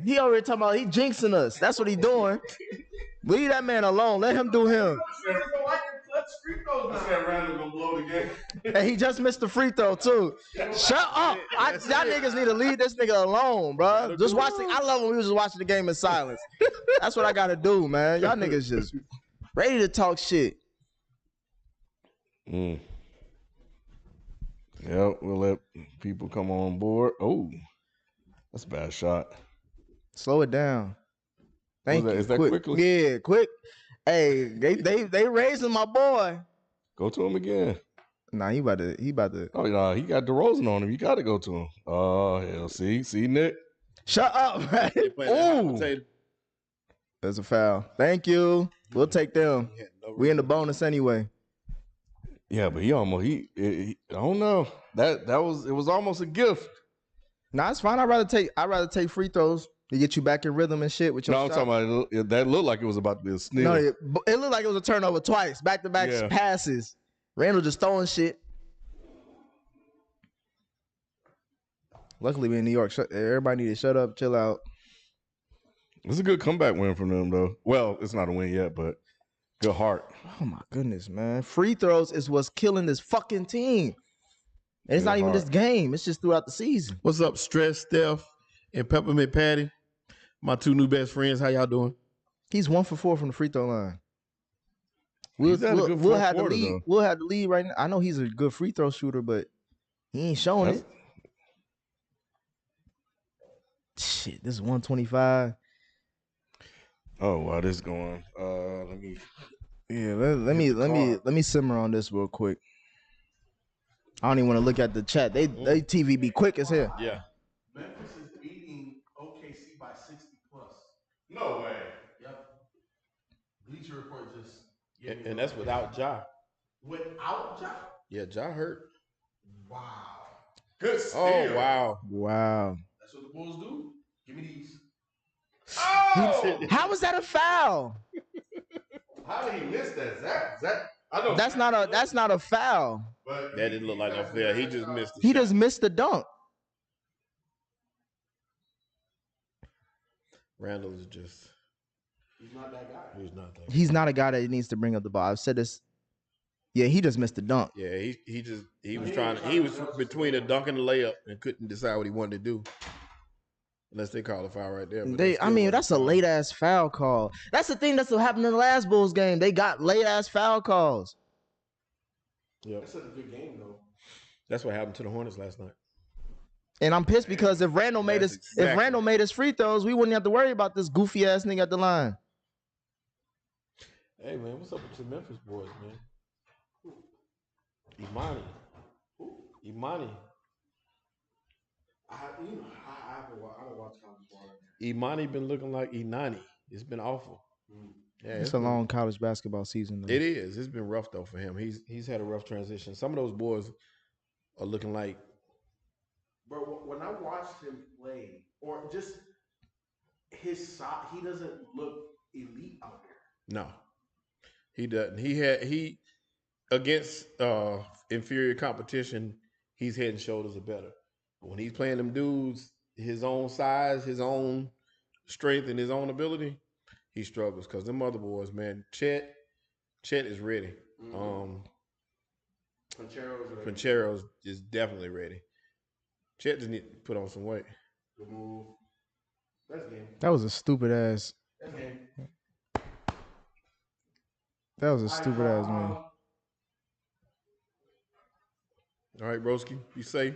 He already talking about he jinxing us. That's what he doing. Leave that man alone. Let him do him. I said Randall gonna blow the game. And he just missed the free throw too. Shut up! Y'all niggas need to leave this nigga alone, bro. Just watch. I love when we was just watching the game in silence. That's what I gotta do, man. Y'all niggas just ready to talk shit. Yep, we'll let people come on board. Oh, that's a bad shot. Slow it down. Thank you. Is that quickly? Yeah, quick. Hey, they raising my boy. Go to him again. Nah, he about to. Oh yeah, he got DeRozan on him. You got to go to him. Oh hell, see Nick. Shut up, man. Ooh, that's a foul. Thank you. We'll take them. We in the bonus anyway. Yeah, but he I don't know. It was almost a gift. Nah, it's fine. I'd rather take free throws to get you back in rhythm and shit with your I'm talking about that looked like it was about to be a sneak. No, it looked like it was a turnover twice, back-to-back passes. Randall just throwing shit. Luckily, we in New York. Everybody need to shut up, chill out. It's a good comeback win from them, though. Well, it's not a win yet, but good heart. Oh, my goodness, man. Free throws is what's killing this fucking team. And it's not even this game. It's just throughout the season. What's up, Stress Steph and Peppermint Patty? My two new best friends. How y'all doing? He's 1 for 4 from the free throw line. We'll have the lead. Though. We'll have the lead right now. I know he's a good free throw shooter, but he ain't showing it. Shit, this is 125. Oh wow, this is going. Let me simmer on this real quick. I don't even want to look at the chat. They TV be quick as hell. Yeah. Memphis is beating OKC by 60 plus. No way. Yep. Bleacher Report just. And that's without Ja. Without Ja? Yeah, Ja hurt. Wow. Good steal. Oh wow. Wow. That's what the Bulls do. Give me these. Oh! How was that a foul? How did he miss that? That's not a foul. But that didn't look like no foul. He just missed the He shot. just missed the dunk. Randall is just. He's not that guy. He's not a guy that needs to bring up the ball. I've said this. Yeah, he just missed the dunk. Yeah, he was between a dunk and a layup and couldn't decide what he wanted to do. Unless they call a foul right there. That's a late ass foul call. That's the thing that's what happened in the last Bulls game. They got late ass foul calls. Yep. That's a good game though. That's what happened to the Hornets last night. And I'm pissed because if Randall made his free throws, we wouldn't have to worry about this goofy ass nigga at the line. Hey man, what's up with your Memphis boys, man? Imani. I haven't watched college ball. Imani been looking like Inani. It's been awful. Yeah, it's a long college basketball season, though. It is. It's been rough though for him. He's had a rough transition. Some of those boys are looking like. But when I watched him play, or just his shot, he doesn't look elite out there. No, he doesn't. He against inferior competition, he's head and shoulders better. But when he's playing them dudes, his own size, his own strength, and his own ability, he struggles. Because them other boys, man, Chet is ready. Panchero's is definitely ready. Chet just need to put on some weight. Good move. That's game. That was a stupid ass. That's game. That was a stupid ass man. All right, Broski, be safe.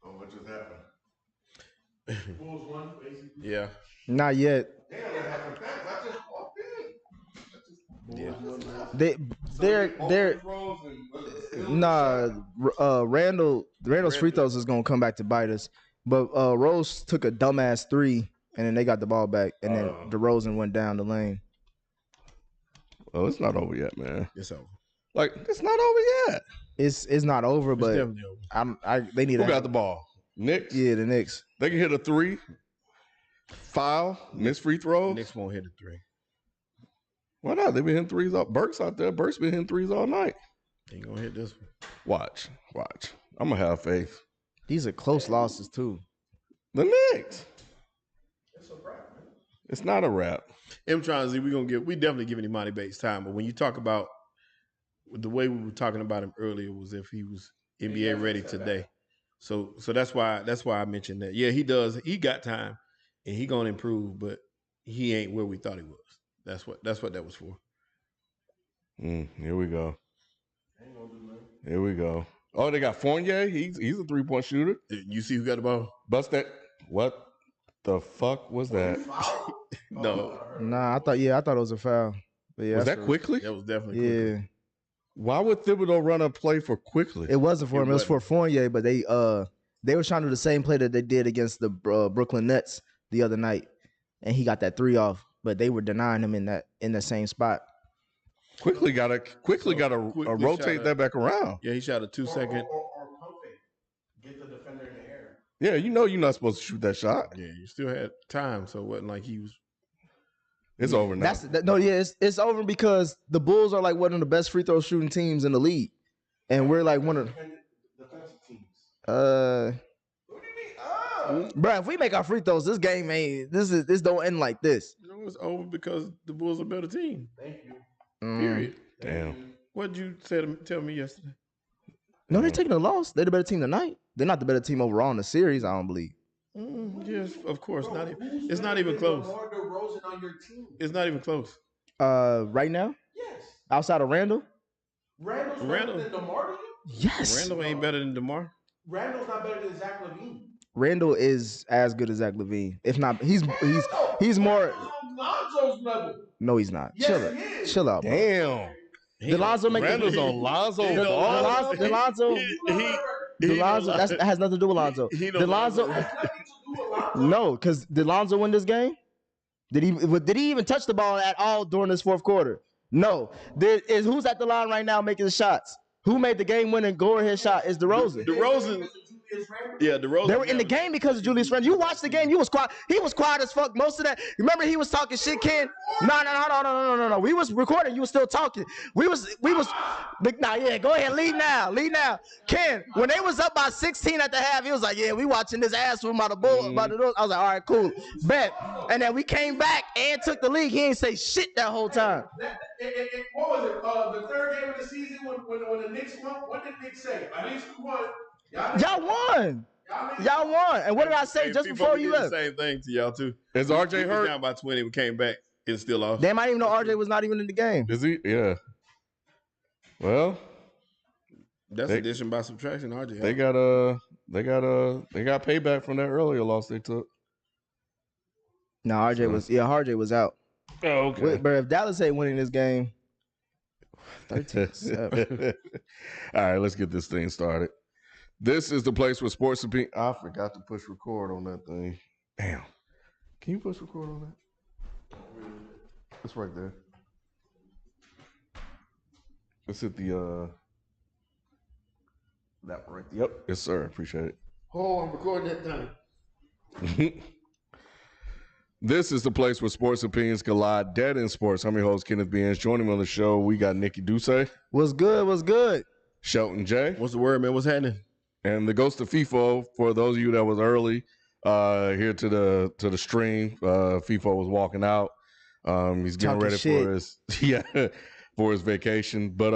Oh, what just happened? Bulls won, basically. Yeah. Not yet. Damn, that happened fast. I just walked in. Randall's free throws is gonna come back to bite us. But Rose took a dumbass 3, and then they got the ball back, and then DeRozan went down the lane. Oh, it's not over yet, man. It's over. Like, it's not over yet. It's not over, but definitely over. They need. Who got the ball? Knicks. Yeah, the Knicks. They can hit a 3. Foul. Miss free throws. Knicks won't hit a 3. Why not? They've been hitting 3s all. Burks out there. Burks been hitting 3s all night. Ain't gonna hit this one. Watch. I'm gonna have faith. These are close losses too. The Knicks. It's a wrap, man. It's not a wrap. I'm trying to see. We definitely giving Imani Bates time, but when you talk about the way we were talking about him earlier was if he was NBA ready today. So that's why I mentioned that. Yeah, he does. He got time, and he gonna improve, but he ain't where we thought he was. That's what that was for. Here we go. Here we go. Oh, they got Fournier. He's a 3-point shooter. You see who got the ball? Bust that. What the fuck was that? No, Nah, I thought it was a foul. But yeah, Was that quickly? that was definitely Yeah, quick. Why would Thibodeau run a play for quickly? it wasn't for him. It was wasn't. for Fournier, but they were trying to do the same play that they did against the Brooklyn Nets the other night, and he got that 3 off. But they were denying him in that same spot. Quickly got to Quickly rotate shot that back around. Yeah, he shot a 2-second. Or pump fake. Get the defender in the air. Yeah, you're not supposed to shoot that shot. Yeah, you still had time, so it wasn't like he was. It's over now. It's over because the Bulls are like one of the best free throw shooting teams in the league, and we're like one of Defensive teams. Bruh, What do you mean? if we make our free throws, this game ain't this don't end like this. You know, it's over because the Bulls are a better team. Thank you. Period. Damn. What did you tell me yesterday? No, they're taking a loss. They're the better team tonight. They're not the better team overall in the series, I don't believe. Yes, of course. Bro, who's It's not better even than close. DeMar DeRozan on your team? It's not even close. Right now, Yes. outside of Randall, Randall's Randall. better than DeMar to you? yes, Randall ain't better than DeMar. Randall's not better than Zach LaVine. Randall is as good as Zach LaVine. If not, he's more. Randall's on Lonzo's level. No, he's not. Yes, Chill he out. is. Chill out, bro. Damn. DeLonzo make Randall's on Lonzo. He don't- ball. DeLonzo. DeLonzo. That has nothing to do with Lonzo. He don't- DeLonzo. Has nothing to do with Lonzo. No, because did Lonzo win this game? Did he even touch the ball at all during this fourth quarter? No. Who's at the line right now making the shots? Who made the game-winning go-ahead shot? Is DeRozan. DeRozan. Yeah, DeRozan. They were in the game because of Julius Randle. You watched the game. You was quiet. He was quiet as fuck most of that. Remember he was talking shit, Ken? No. We was recording. You was still talking. We was. Nah, yeah. Go ahead. Lead now. Ken, when they was up by 16 at the half, he was like, yeah, we watching this ass room by the bull. By the doors. I was like, all right, cool. Bet. And then we came back and took the league. He ain't say shit that whole time. What was it? The third game of the season when the Knicks won? What did Knicks say? At least we won. Y'all won. Y'all won. And what did I say just before you left? The same thing to y'all too. Is We RJ was hurt? down by 20. We came back. It's still off. They might even know RJ was not even in the game. Is he? Yeah. Well, That's They- addition by subtraction. RJ. they got payback from that earlier loss they took. No, RJ was out. Oh, But if Dallas ain't winning this game, 13-7. All right, let's get this thing started. This is the place where sports opinion. I forgot to push record on that thing. Damn. Can you push record on that? It's right there. Let's hit the that right there. Yep. Yes, sir. Appreciate it. Oh, I'm recording that time. This is the place where sports opinions collide. Dead in sports. I'm your host, Kenneth Beans. Joining me on the show, we got Nikki Duce, What's good? Shelton J, What's the word, man? What's happening? and the ghost of FIFO. For those of you that was early here to the stream, FIFO was walking out. He's getting Talking ready shit. for his for his vacation. But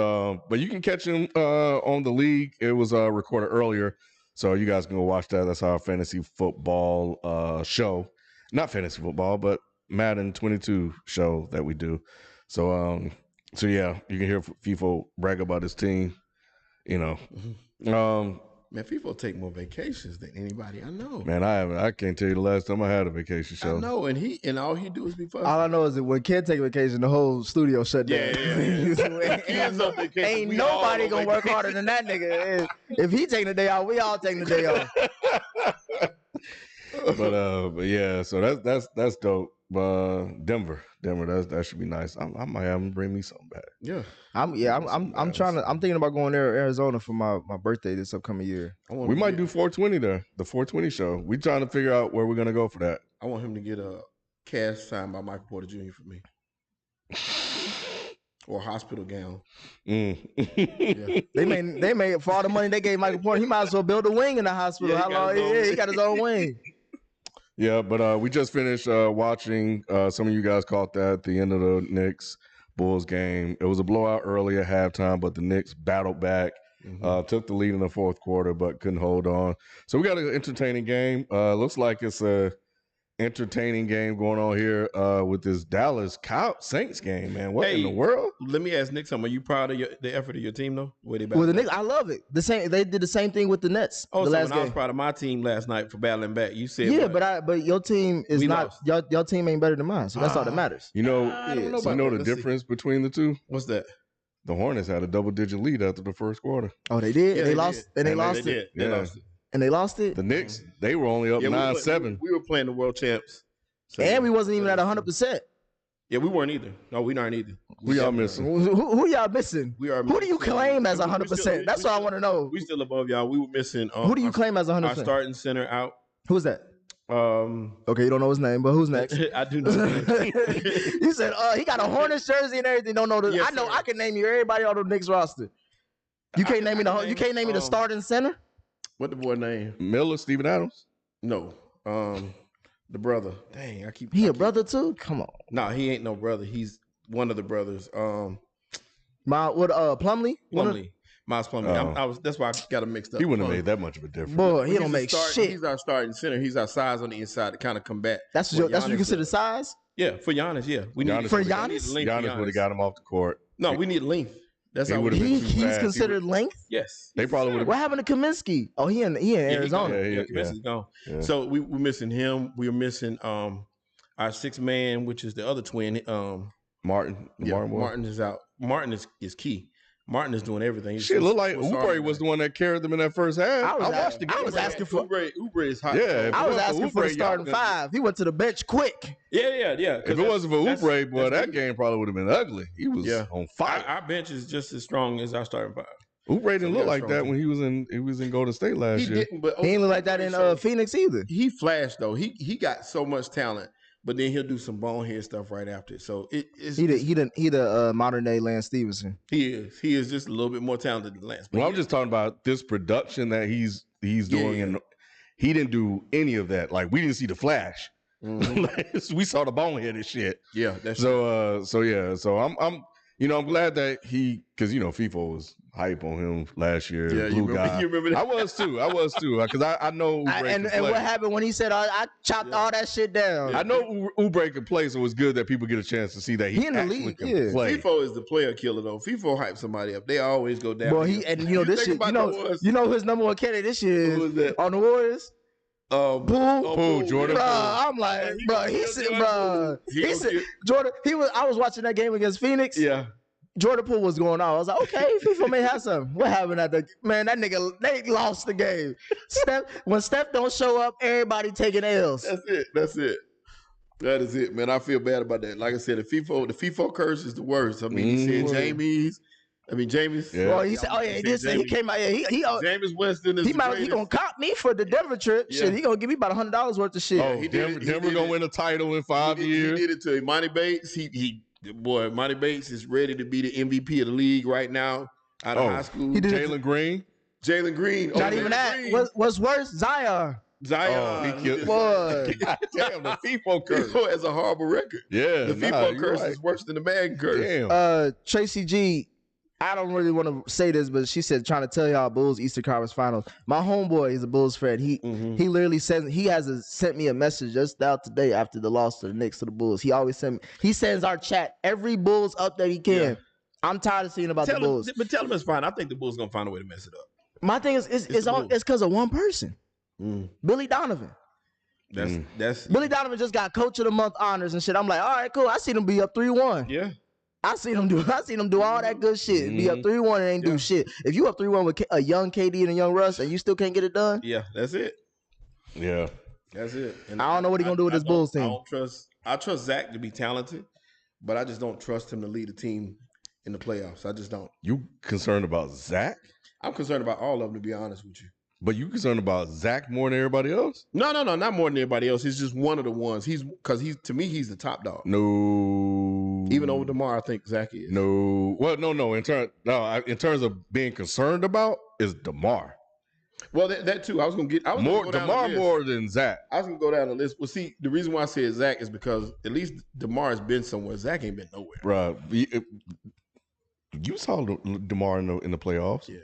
you can catch him on the league. It was recorded earlier, so you guys can go watch that. That's our fantasy football show. Not fantasy football, but Madden 22 show that we do. So yeah, you can hear FIFO brag about his team. You know, Man, people take more vacations than anybody I know. man, I can't tell you the last time I had a vacation show. I know, and all he do is be fussing. All I know is that when Ken take vacation, the whole studio shut down. Ends up vacation. Ain't We all nobody on gonna work vacation. harder than that nigga. If he taking the day off, we all taking the day off. But yeah, so that's dope. Denver. That should be nice. I might have them bring me something back. Yeah. I'm thinking about going there Arizona for my birthday this upcoming year. We might do 420 there. The 420 show. We trying to figure out where we're gonna go for that. I want him to get a cast signed by Michael Porter Jr. for me. Or a hospital gown. Yeah. They made for all the money they gave Michael Porter, he might as well build a wing in the hospital. He got his own wing. Yeah, but we just finished watching. Some of you guys caught that, the end of the Knicks Bulls game. It was a blowout early at halftime, but the Knicks battled back, took the lead in the fourth quarter, but couldn't hold on. So we got an entertaining game. Looks like it's a entertaining game going on here with this Dallas Saints game, man. What in the world? Let me ask Nick something. Are you proud of the effort of your team, though? Well, the Knicks, I love it. They did the same thing with the Nets. Oh, the so last when I was game. proud of my team last night for battling back. You said, yeah, but your team is not. Lost. Your team ain't better than mine, so that's all that matters. You know, the difference between the two? What's that? The Hornets had a double-digit lead after the first quarter. Oh, they did. Yeah, they lost. Did. And they lost They it. did. They Yeah. lost it. And they lost it. The Knicks, they were only up 9-7. We were playing the world champs. So and we wasn't even at 100%. Yeah, we weren't either. No, we aren't either. We are missing. Who y'all missing? We are. Who do you claim as 100%? That's what I want to know. We still above y'all. We were missing. Who do you claim as 100%? Our starting center out. Who's that? Okay, you don't know his name, but who's next? I do know. You said he got a Hornets jersey and everything. Don't know the. Yes, I know. sir. I can name you everybody on the Knicks roster. You can't name me the. You can't name me the starting center. What the boy name? Miller, Steven Adams? No. The brother. Dang, I keep. He a brother too? Come on. No, he ain't no brother. He's one of the brothers. Plumlee? Plumlee. Miles Plumlee. Oh. That's why I got him mixed up. He wouldn't have made that much of a difference. Boy, he don't make shit. He's our starting center. He's our size on the inside to kind of combat. That's what you consider size? Yeah, for Giannis. Yeah, we need Giannis For we need Giannis? length for Giannis would have got him off the court. No, we need length. That's He how would've we been too He's fast. considered length. Yes. They probably would have. What happened to Kaminsky? Oh, he in Arizona. Kaminsky's gone. Yeah. So we're missing him. We're missing our sixth man, which is the other twin. Martin. Martin is out. Martin is key. Martin is doing everything. Shit, look like Oubre was the one that carried them in that first half. I watched the game. I was asking for. Oubre is hot. Yeah, I was If it asking wasn't for the Oubre, starting y'all five. He went to the bench quick. Yeah. If it wasn't for Oubre, boy, that game probably would have been ugly. He was on fire. Our bench is just as strong as our starting five. Oubre didn't look like that strong. when he was in Golden State last year. Didn't, but He didn't look like that in Phoenix either. He flashed though. He got so much talent, but then he'll do some bonehead stuff right after. So it's He the modern day Lance Stevenson. He is just a little bit more talented than Lance. Well, I'm just talking about this production that he's doing, and he didn't do any of that. Like we didn't see the flash. Mm-hmm. We saw the bonehead and shit. Yeah, that's So I'm glad that because FIFA was hype on him last year. Yeah, Blue guy. you remember that? I was too because I know Oubre And can play. what happened when he said I chopped all that shit down? I know Oubre can play, so it's good that people get a chance to see that he in the actually league, can play. FIFO is the player killer though. FIFO hype somebody up. They always go down. Well, this shit. You know his number one candidate this year Who is that? on the Warriors. Poole, Jordan Poole. I'm like, bro. He said, Jordan. I was watching that game against Phoenix. Yeah. Jordan Poole was going on. I was like, okay, FIFA may have something. What happened at the man? That nigga, they lost the game. When Steph don't show up, everybody taking L's. That's it. That is it, man. I feel bad about that. Like I said, the FIFO curse is the worst. I mean, he said James. Yeah. Well, he said, he came out. James Winston is he gonna cop me for the Denver trip. Yeah. Shit, he gonna give me about $100 worth of shit. Oh, Denver gonna win a title in 5 years. He did it to Imani Bates. Imani Bates is ready to be the MVP of the league right now out of high school. He did Jalen Green. Jalen Green. Not even that. What's worse? Zion. Zion. He killed. Boy. God damn, the FIFO curse. FIFO has a horrible record. Yeah, The FIFO curse is worse than the Madden curse. Damn. Tracy G. I don't really want to say this, but she said trying to tell y'all Bulls Eastern Conference Finals. My homeboy is a Bulls fan. He literally says he sent me a message just out today after the loss to the Knicks to the Bulls. He sends our chat every Bulls update he can. Yeah. I'm tired of seeing about the Bulls. But tell him it's fine. I think the Bulls gonna find a way to mess it up. My thing is it's because of one person, Billy Donovan. That's Billy Donovan just got Coach of the Month honors and shit. I'm like, all right, cool. I see them be up 3-1. yeah. I seen them do all that good shit. Be up 3-1 and ain't do shit. If you up 3-1 with a young KD and a young Russ and you still can't get it done, Yeah, that's it. Yeah. That's it. And I don't know what he's gonna do with this Bulls team. I trust Zach to be talented, but I just don't trust him to lead a team in the playoffs. I just don't. You concerned about Zach? I'm concerned about all of them, to be honest with you. But you concerned about Zach more than everybody else? No, not more than everybody else. He's just one of the ones. To me, he's the top dog. No. Even over DeMar, I think Zach is. No. Well, no. In terms of being concerned about is DeMar. Well, that too. DeMar more than Zach. I was gonna go down the list. Well, see, the reason why I said Zach is because at least DeMar has been somewhere. Zach ain't been nowhere. Right. You saw DeMar in the playoffs. Yeah.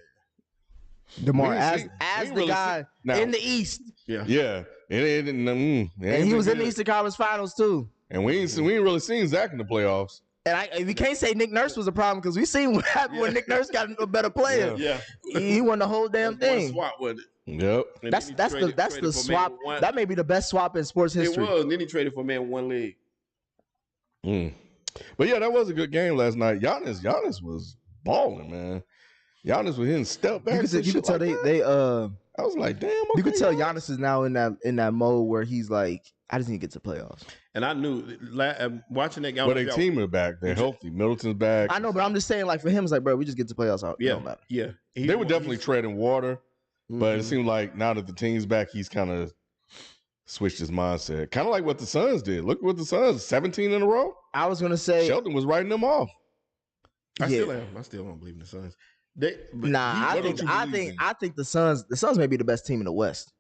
DeMar as the really guy in the East. Yeah. And he was in the Eastern Conference Finals too. And we ain't really seen Zach in the playoffs. And we can't say Nick Nurse was a problem because we seen what happened when Nick Nurse got a better player. Yeah. He won the whole damn thing. Swap with it. Yep. That's the swap. That may be the best swap in sports history. It was. And then he traded for a man with one leg. But yeah, that was a good game last night. Giannis was balling, man. Giannis was hitting step back. You could tell they I was like, damn. Okay, you could tell Giannis is now in that mode where he's like, I just need to get to playoffs. And I knew watching that game. But their team are back. They're healthy. Middleton's back. I know, but I'm just saying, like for him, it's like, bro, we just get to playoffs. It don't matter. Yeah. They were definitely treading water, but it seemed like now that the team's back, he's kind of switched his mindset. Kind of like what the Suns did. Look what the Suns, 17 in a row. I was gonna say Shelton was writing them off. I still don't believe in the Suns. I think the Suns may be the best team in the West.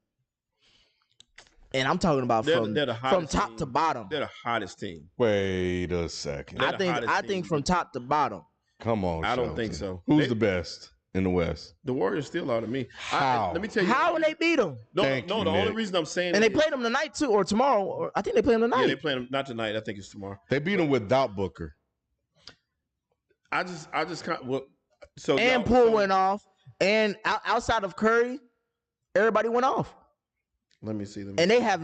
And I'm talking about from top to bottom. They're the hottest team. Wait a second. I think from top to bottom. Come on, I don't think so. Who's the best in the West? The Warriors still are to me. How? Let me tell you. How when they beat them? The only reason I'm saying and they played them tonight too, or tomorrow. Or I think they play them tonight. Yeah, they play them not tonight. I think it's tomorrow. They beat them without Booker. I just kind of Poole went off, and outside of Curry, everybody went off. Let me see them. And they have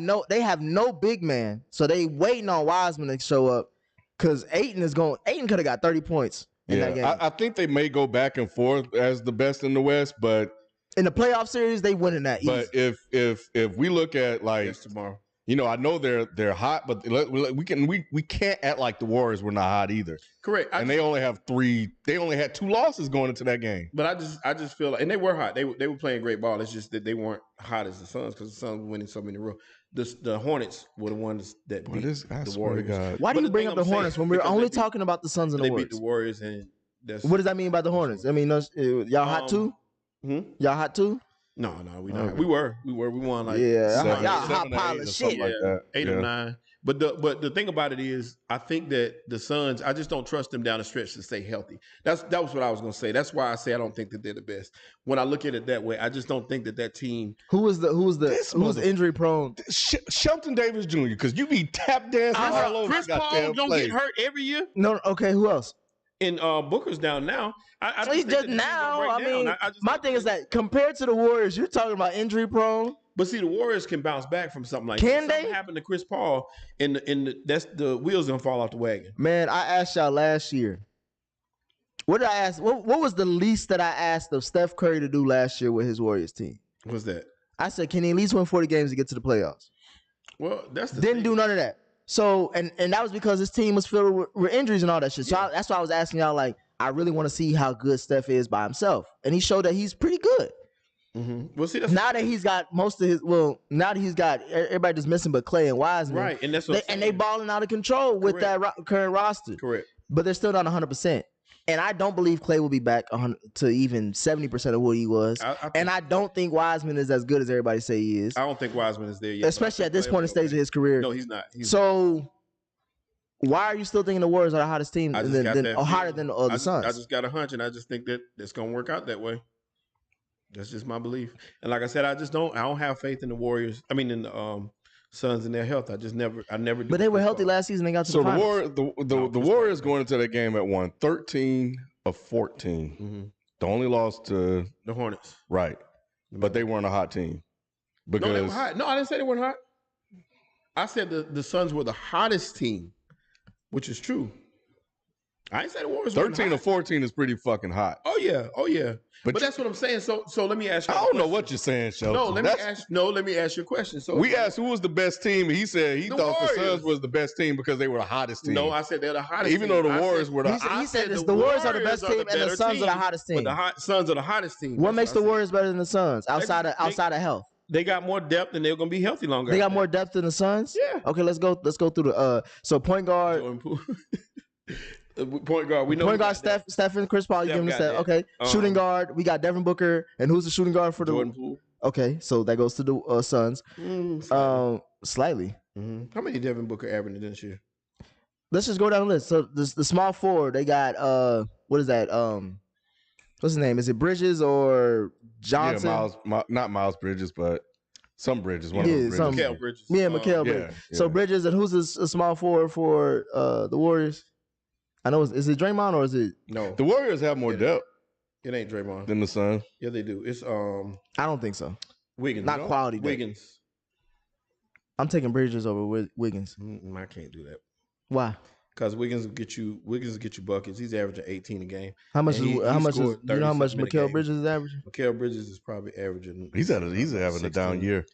no big man, so they waiting on Wiseman to show up because Ayton could have got 30 points in that game. I think they may go back and forth as the best in the West, but in the playoff series, they winning that. But easy. if we look at like tomorrow, I know they're hot, but we can't act like the Warriors were not hot either. Correct. And they only had 2 losses going into that game. But I just feel like, and they were hot. They were playing great ball. It's just that they weren't hot as the Suns because the Suns were winning so many rows. The Hornets were the ones that beat the Warriors. Why do you bring up the Hornets when we're only talking about the Suns and the Warriors? They beat the Warriors, and what does that mean by the Hornets? I mean, y'all hot too? Y'all hot too? No, we not. We were. We won like y'all hot pile of shit. Like that. 8 or 9. But the thing about it is, I think that the Suns, I just don't trust them down the stretch to stay healthy. That was what I was going to say. That's why I say I don't think that they're the best. When I look at it that way, I just don't think that team. Who's injury prone? Shelton Davis Jr. Because you be tap dancing all over. Chris Paul don't get hurt every year. No, okay. Who else? And Booker's down now. He's just now. I mean, my thing is that compared to the Warriors, you're talking about injury prone. But see, the Warriors can bounce back from something like that. Can they? Something happened to Chris Paul, that's the wheels gonna fall off the wagon. Man, I asked y'all last year. What did I ask? What was the least that I asked of Steph Curry to do last year with his Warriors team? What was that? I said, can he at least win 40 games to get to the playoffs? Well, didn't do none of that. So, and that was because his team was filled with injuries and all that shit. So that's why I was asking y'all, like, I really want to see how good Steph is by himself. And he showed that he's pretty good. Mm-hmm. Well, see, now that he's got now that he's got everybody just missing but Clay and Wiseman. Right, and that's what they balling out of control with that current roster. Correct. But they're still not 100%. And I don't believe Clay will be back to even 70% of what he was. I don't think Wiseman is as good as everybody say he is. I don't think Wiseman is there yet. Especially at this point in stage of his career. No, he's not. Why are you still thinking the Warriors are the hottest team or hotter than the Suns? I just got a hunch, and I just think that it's going to work out that way. That's just my belief. And like I said, I don't have faith in the Warriors. I mean, in the Suns and their health. I never do. But they were healthy last season. They got to the finals. The Warriors going into that game at 13 of 14. Mm-hmm. The only loss to the Hornets. Right. But they weren't a hot team. Because no, they were hot. No, I didn't say they weren't hot. I said the Suns were the hottest team, which is true. I ain't say the Warriors. 13 or 14 is pretty fucking hot. Oh yeah. But that's what I'm saying. So let me ask you. I don't know what you're saying, Shelton. Let me ask you a question. So we asked who was the best team, and he said he thought Warriors. the Suns was the best team because they were the hottest team. No, I said they're the hottest. Even though the Warriors were the. He said the Warriors are the best team, and the Suns are the hottest team. But the Suns are the hottest team. What makes the Warriors better than the Suns outside of health? They got more depth, and they're gonna be healthy longer. They got more depth than the Suns. Yeah. Okay, let's go through the so point guard. Point guard, we know. Point guard, Stephen, Chris Paul. You give him the Steph. Okay. Shooting guard, we got Devin Booker, and who's the shooting guard for the Jordan Poole? Okay, so that goes to the Suns. Slightly. Mm-hmm. How many Devin Booker averaged this year? Let's just go down the list. So the small forward, they got what is that? What's his name? Is it Bridges or Johnson? Yeah, not Miles Bridges, but some Bridges. One of them Bridges. Mikal Bridges. Yeah, Mikal Bridges. Yeah. So Bridges, and who's a small forward for the Warriors? I know. Is it Draymond or is it? No. The Warriors have more depth. It ain't Draymond than the Suns. Yeah, they do. It's I don't think so. Wiggins. Not quality. Wiggins. I'm taking Bridges over Wiggins. I can't do that. Why? Because Wiggins will get you buckets. He's averaging 18 a game. How much? You know how much Mikal Bridges is averaging? Mikal Bridges is probably averaging. He's having a down year.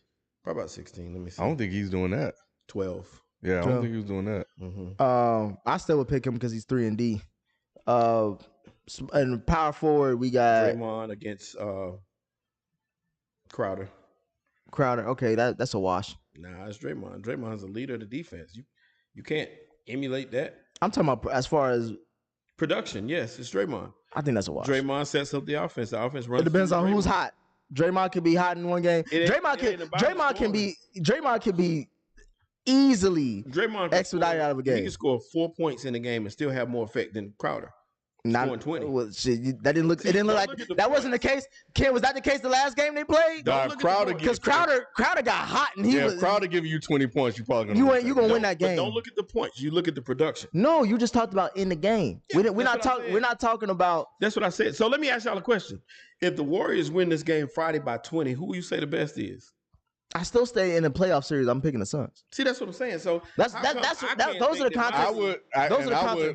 Probably about 16. Let me see. I don't think he's doing that. 12. Yeah, I don't think he was doing that. Mm-hmm. I still would pick him because he's 3-and-D. And power forward, we got Draymond against Crowder. Okay, that's a wash. Nah, it's Draymond. Draymond's a leader of the defense. You can't emulate that. I'm talking about as far as production. Yes, it's Draymond. I think that's a wash. Draymond sets up the offense. The offense runs. It depends on who's hot. Draymond could be hot in one game. Draymond can be easily expedited out of a game. He can score 4 points in a game and still have more effect than Crowder. Scoring 20. Well, shit, that didn't look. It didn't look like that. Wasn't the case. Ken, was that the case the last game they played? Crowder got hot and he was. Crowder giving you 20 points. You probably gonna win that game. Don't look at the points. You look at the production. No, you just talked about in the game. Yeah, we're not talking about. That's what I said. So let me ask y'all a question. If the Warriors win this game Friday by 20, who you say the best is? I still stay in the playoff series. I'm picking the Suns. See, that's what I'm saying. So those are the contests.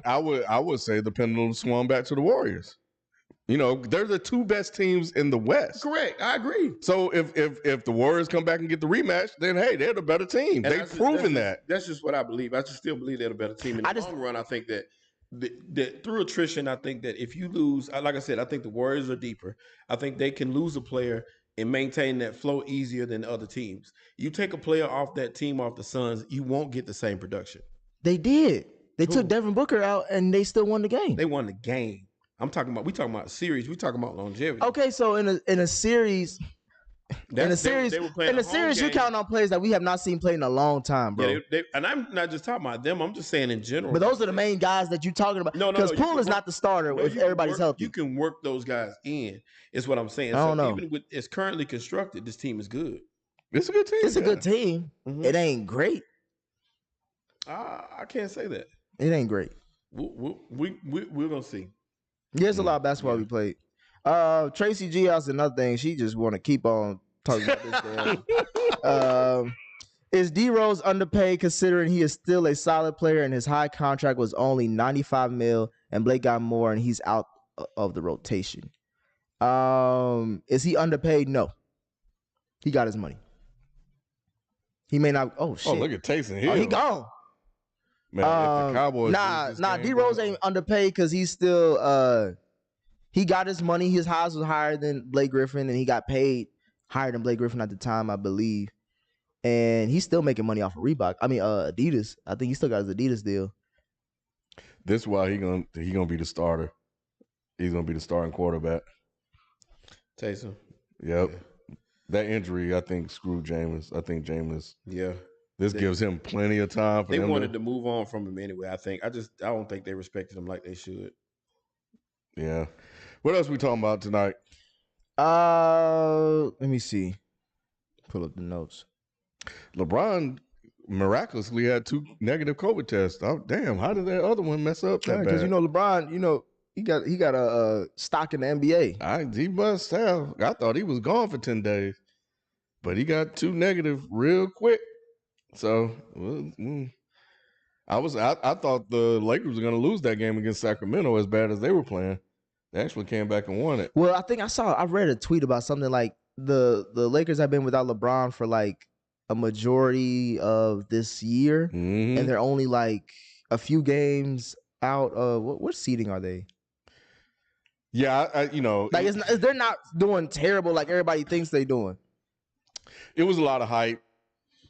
I would say the pendulum swung back to the Warriors. You know, they're the two best teams in the West. Correct. I agree. So if the Warriors come back and get the rematch, then hey, they're the better team. They've proven that. That's just what I believe. I just still believe they're the better team. In the long run, I think that through attrition, I think that if you lose, like I said, I think the Warriors are deeper. I think they can lose a player and maintain that flow easier than other teams. You take a player off that team, off the Suns, you won't get the same production. They did. They took Devin Booker out and they still won the game. They won the game. We talking about series. We talking about longevity. Okay, so in a series, you count on players that we have not seen play in a long time, bro. Yeah, and I'm not just talking about them. I'm just saying in general. But those are the main guys that you're talking about. No, because Poole is not the starter if everybody's healthy. You can work those guys in. Is what I'm saying. I don't know. Even with it's currently constructed, this team is good. It's a good team. It's a good team. Mm-hmm. It ain't great. I can't say that. It ain't great. We're gonna see. There's a lot of basketball we played. Tracy G House, another thing. She just want to keep on talking about this. Is D Rose underpaid considering he is still a solid player and his high contract was only $95 million and Blake got more and he's out of the rotation? Is he underpaid? No. He got his money. He may not. Oh shit! Oh, look at Taysom Hill. Oh, he gone. Man, if the Cowboys D Rose ain't underpaid because he's still he got his money. His highs was higher than Blake Griffin, and he got paid higher than Blake Griffin at the time, I believe. And he's still making money off of Reebok. I mean, Adidas. I think he still got his Adidas deal. This is why he gonna be the starter. He's gonna be the starting quarterback. Taysom. Yep. Yeah. That injury, I think, screwed Jameis. I think Jameis. Yeah. This gives him plenty of time. They wanted to move on from him anyway. I don't think they respected him like they should. Yeah. What else we talking about tonight? Let me see. Pull up the notes. LeBron miraculously had 2 negative COVID tests. Oh, damn. How did that other one mess up that bad? Because, LeBron, he got a stock in the NBA. He must have. I thought he was gone for 10 days. But he got 2 negative real quick. So, I thought the Lakers were going to lose that game against Sacramento as bad as they were playing. They actually came back and won it. Well, I read a tweet about something like the Lakers have been without LeBron for like a majority of this year, Mm-hmm. and they're only like a few games out of what seeding are they? Yeah, Like they're not doing terrible like everybody thinks they're doing. It was a lot of hype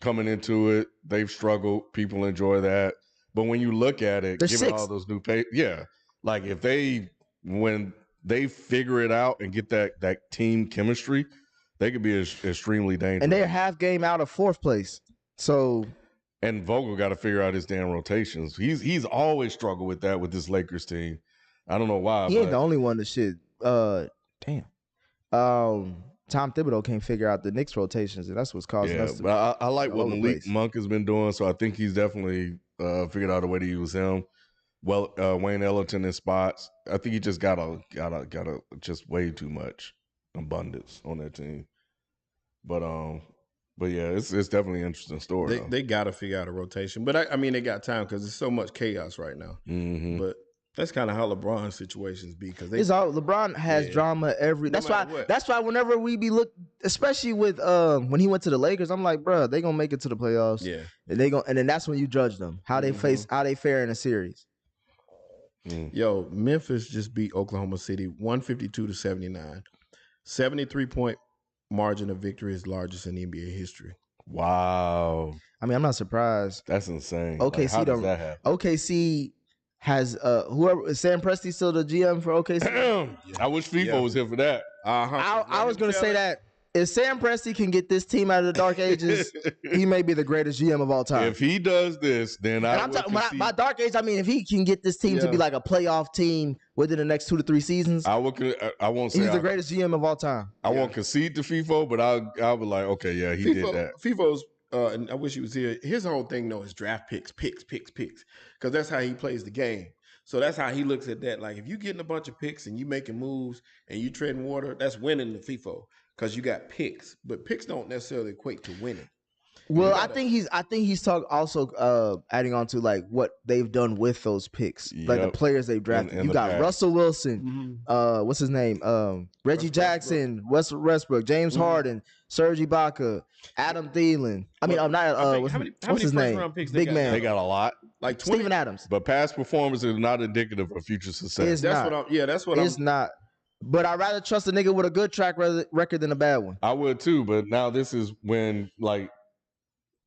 coming into it. They've struggled. People enjoy that. But when you look at it, They're given sixth. all those new like when they figure it out and get that team chemistry, they could be extremely dangerous. And they're half game out of fourth place. So, and Vogel got to figure out his damn rotations. He's always struggled with that with this Lakers team. I don't know why. He ain't the only one to shit. Damn. Tom Thibodeau can't figure out the Knicks rotations, and that's what's causing us to. But I like what Malik place. Monk has been doing, so I think he's definitely figured out a way to use him. Well, Wayne Ellington in spots. I think he just got just way too much abundance on that team. But yeah, it's definitely an interesting story. They got to figure out a rotation, but I mean they got time because there's so much chaos right now. Mm-hmm. But that's kind of how LeBron's situations be because LeBron has drama every. No That's why whenever we be especially with when he went to the Lakers, I'm like, bro, they gonna make it to the playoffs. Yeah, and then that's when you judge them how they how they fare in a series. Yo, Memphis just beat Oklahoma City 152-79. 73-point margin of victory is largest in NBA history. Wow. I mean, I'm not surprised. That's insane. OKC how does that happen? OKC has whoever Sam Presti still the GM for OKC. I wish FIFA was here for that. I was gonna say that if Sam Presti can get this team out of the dark ages, he may be the greatest GM of all time. If he does this, then I'm talking by dark age. I mean, if he can get this team to be like a playoff team within the next 2 to 3 seasons, I won't say he's the greatest GM of all time. I won't concede to FIFA, but I'll be like, okay, yeah, he did that. FIFO's and I wish he was here. His whole thing though is draft picks, because that's how he plays the game. So that's how he looks at that. Like if you getting a bunch of picks and you making moves and you treading water, that's winning the FIFO because you got picks. But picks don't necessarily equate to winning. Well, I think he's also adding on to like what they've done with those picks, like the players they've drafted. You got Russell Wilson, what's his name? Reggie Jackson, Westbrook, James Harden, Serge Ibaka, Adam Thielen. I mean, what's his name? Big man. They got a lot. Like 20, Steven Adams. But past performance is not indicative of future success. It's not. But I'd rather trust a nigga with a good track record than a bad one. I would too, but now this is when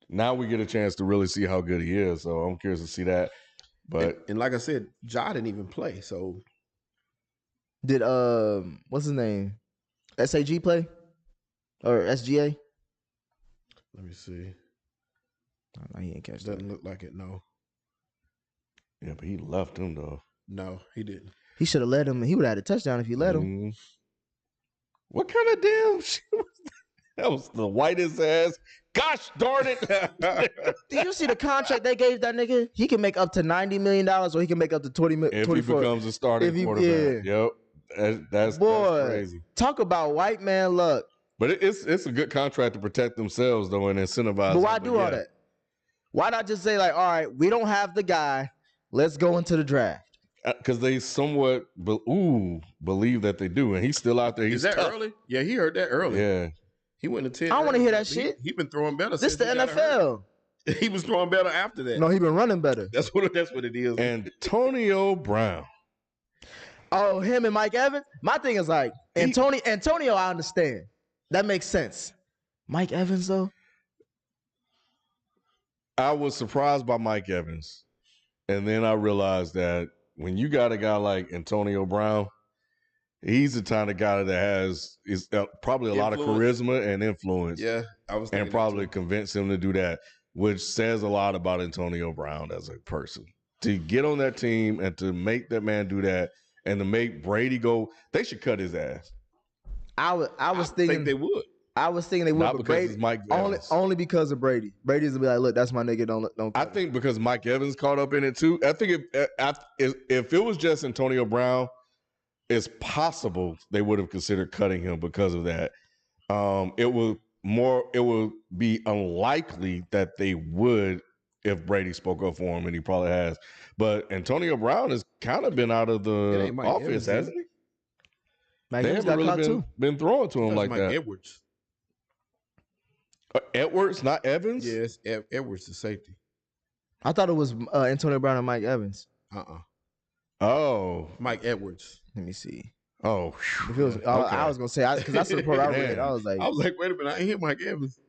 now we get a chance to really see how good he is. So I'm curious to see that. But and like I said, Ja didn't even play. So did what's his name? SAG play? Or SGA? Let me see. No, he ain't catch that. Doesn't look like it, no. Yeah, but he left him though. No, he didn't. He should have let him. He would have had a touchdown if he let him. What kind of damn shit was that? That was the whitest ass. Gosh darn it. Did you see the contract they gave that nigga? He can make up to $90 million or he can make up to $20 million. If he becomes a starting quarterback. Yeah. Yep. That's crazy. Talk about white man luck. But it's a good contract to protect themselves though and incentivize. But why do all that? Why not just say like, all right, we don't have the guy. Let's go into the draft. Because they somewhat believe that they do, and he's still out there. He's Is that tough. Early? Yeah, he heard that early. Yeah, he went to 10. I don't want to hear that shit. He been throwing better. This the NFL. He was throwing better after that. No, he been running better. That's what it is. Antonio Brown. Oh, him and Mike Evans. My thing is like Antonio. I understand. That makes sense. Mike Evans though. I was surprised by Mike Evans, and then I realized that when you got a guy like Antonio Brown, he's the kind of guy that is probably a lot of charisma and influence. Yeah, I was thinking and probably convince him to do that, which says a lot about Antonio Brown as a person. To get on that team and to make that man do that and to make Brady go, they should cut his ass. I was thinking they would. I was thinking they would, not but because Brady, it's Mike Evans. only because of Brady. Brady's gonna be like, look, that's my nigga. Don't. I think because Mike Evans caught up in it too. I think if it was just Antonio Brown, it's possible they would have considered cutting him because of that. It would be unlikely that they would if Brady spoke up for him, and he probably has. But Antonio Brown has kind of been out of the offense, hasn't he? Mike They Evans haven't got really caught too. been throwing to him like Mike that. Edwards. Edwards, not Evans? Yes, Edwards the safety. I thought it was Antonio Brown and Mike Evans. Oh. Mike Edwards. Let me see. Oh. If it was, Okay. I was gonna say because that's the report I read. I was like, wait a minute, I ain't hear Mike Evans.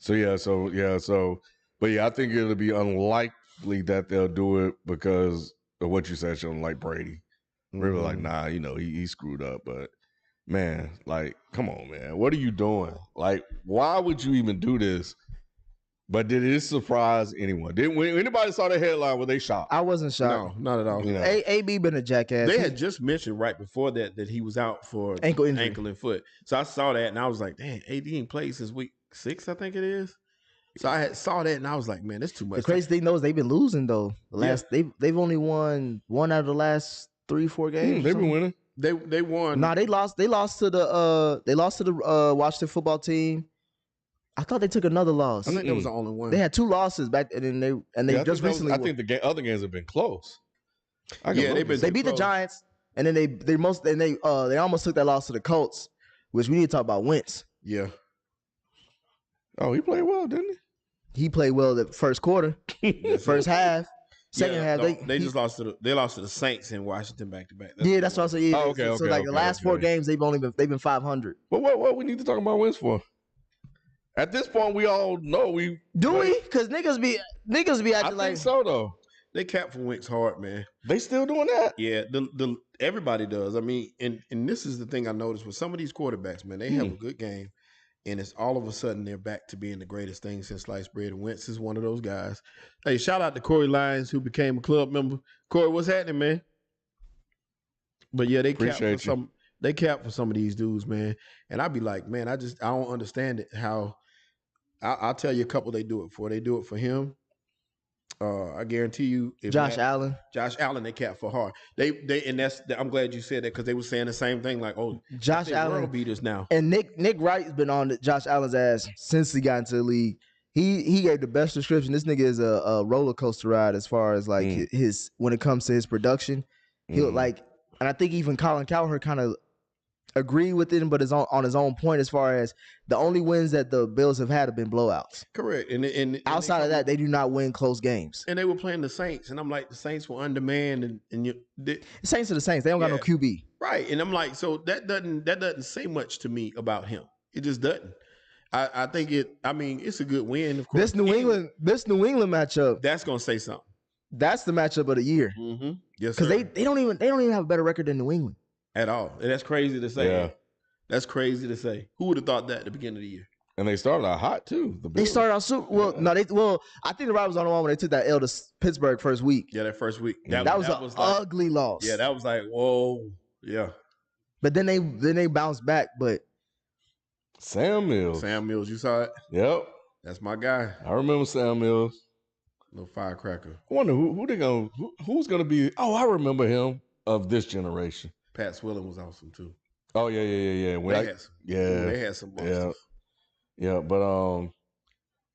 But yeah, I think it'll be unlikely that they'll do it because of what you said, Sean, like Brady. Really, like, nah, he screwed up. But man, like, come on, man, what are you doing? Like, why would you even do this? But did it surprise anyone? When anybody saw the headline, were they shocked? I wasn't shocked. No, not at all. AB been a jackass. They had just mentioned right before that he was out for ankle injury, ankle and foot. So I saw that and I was like, damn, AD ain't played since week 6, I think it is. So I saw that and I was like, man, that's too much. The crazy thing though is they've been losing though. They've only won one out of the last 3-4 games. They've been winning. They won. Nah, they lost to the Washington football team. I thought they took another loss. I think that was the only one. They had 2 losses back, and they just recently. I think the other games have been close. They beat the Giants, and then they almost took that loss to the Colts, which we need to talk about Wentz. Yeah. Oh, he played well, didn't he? He played well the first quarter, first half. Second half, they just lost to the Saints in Washington back to back. That's what I said. Yeah. Oh, okay. So the last 4 games, they've been 500. But what we need to talk about Wentz for? At this point, we all know we do we? Because niggas be acting like so though. They cap for Wentz hard, man. They still doing that? Yeah, the everybody does. I mean, and this is the thing I noticed with some of these quarterbacks, man. They have a good game, and it's all of a sudden they're back to being the greatest thing since sliced bread. And Wentz is one of those guys. Hey, shout out to Corey Lyons who became a club member. Corey, what's happening, man? But yeah, they cap for some. They cap for some of these dudes, man. And I'd be like, man, I don't understand it. How I'll tell you a couple they do it for. They do it for him. I guarantee you, Josh Allen, they cap for hard. I'm glad you said that because they were saying the same thing. Like, oh, Josh Allen world beaters now. And Nick Wright's been on Josh Allen's ass since he got into the league. He gave the best description. This nigga is a roller coaster ride as far as like his when it comes to his production. He'll like, and I think even Colin Cowherd kind of agree with it, but is on his own point as far as the only wins that the Bills have had have been blowouts. Correct. And outside of that, they do not win close games. And they were playing the Saints, and I'm like, the Saints were undermanned, the Saints are the Saints. They don't got no QB. Right. And I'm like, so that doesn't say much to me about him. It just doesn't. I think it's a good win, of course. This New England matchup. That's gonna say something. That's the matchup of the year. Mm-hmm. Yes, because they don't even have a better record than New England. At all. And that's crazy to say. Yeah. That's crazy to say. Who would have thought that at the beginning of the year? And they started out hot too. They started out super well. No, I think the Ravens was on the one when they took that L to Pittsburgh first week. Yeah, that first week. That was an ugly loss. Yeah, that was like, whoa. Yeah. But then they bounced back. But Sam Mills, you saw it? Yep. That's my guy. I remember Sam Mills. Little firecracker. I wonder who's gonna be. Oh, I remember him of this generation. Pat Swilling was awesome too. Oh yeah. They had some monsters. Yeah, but I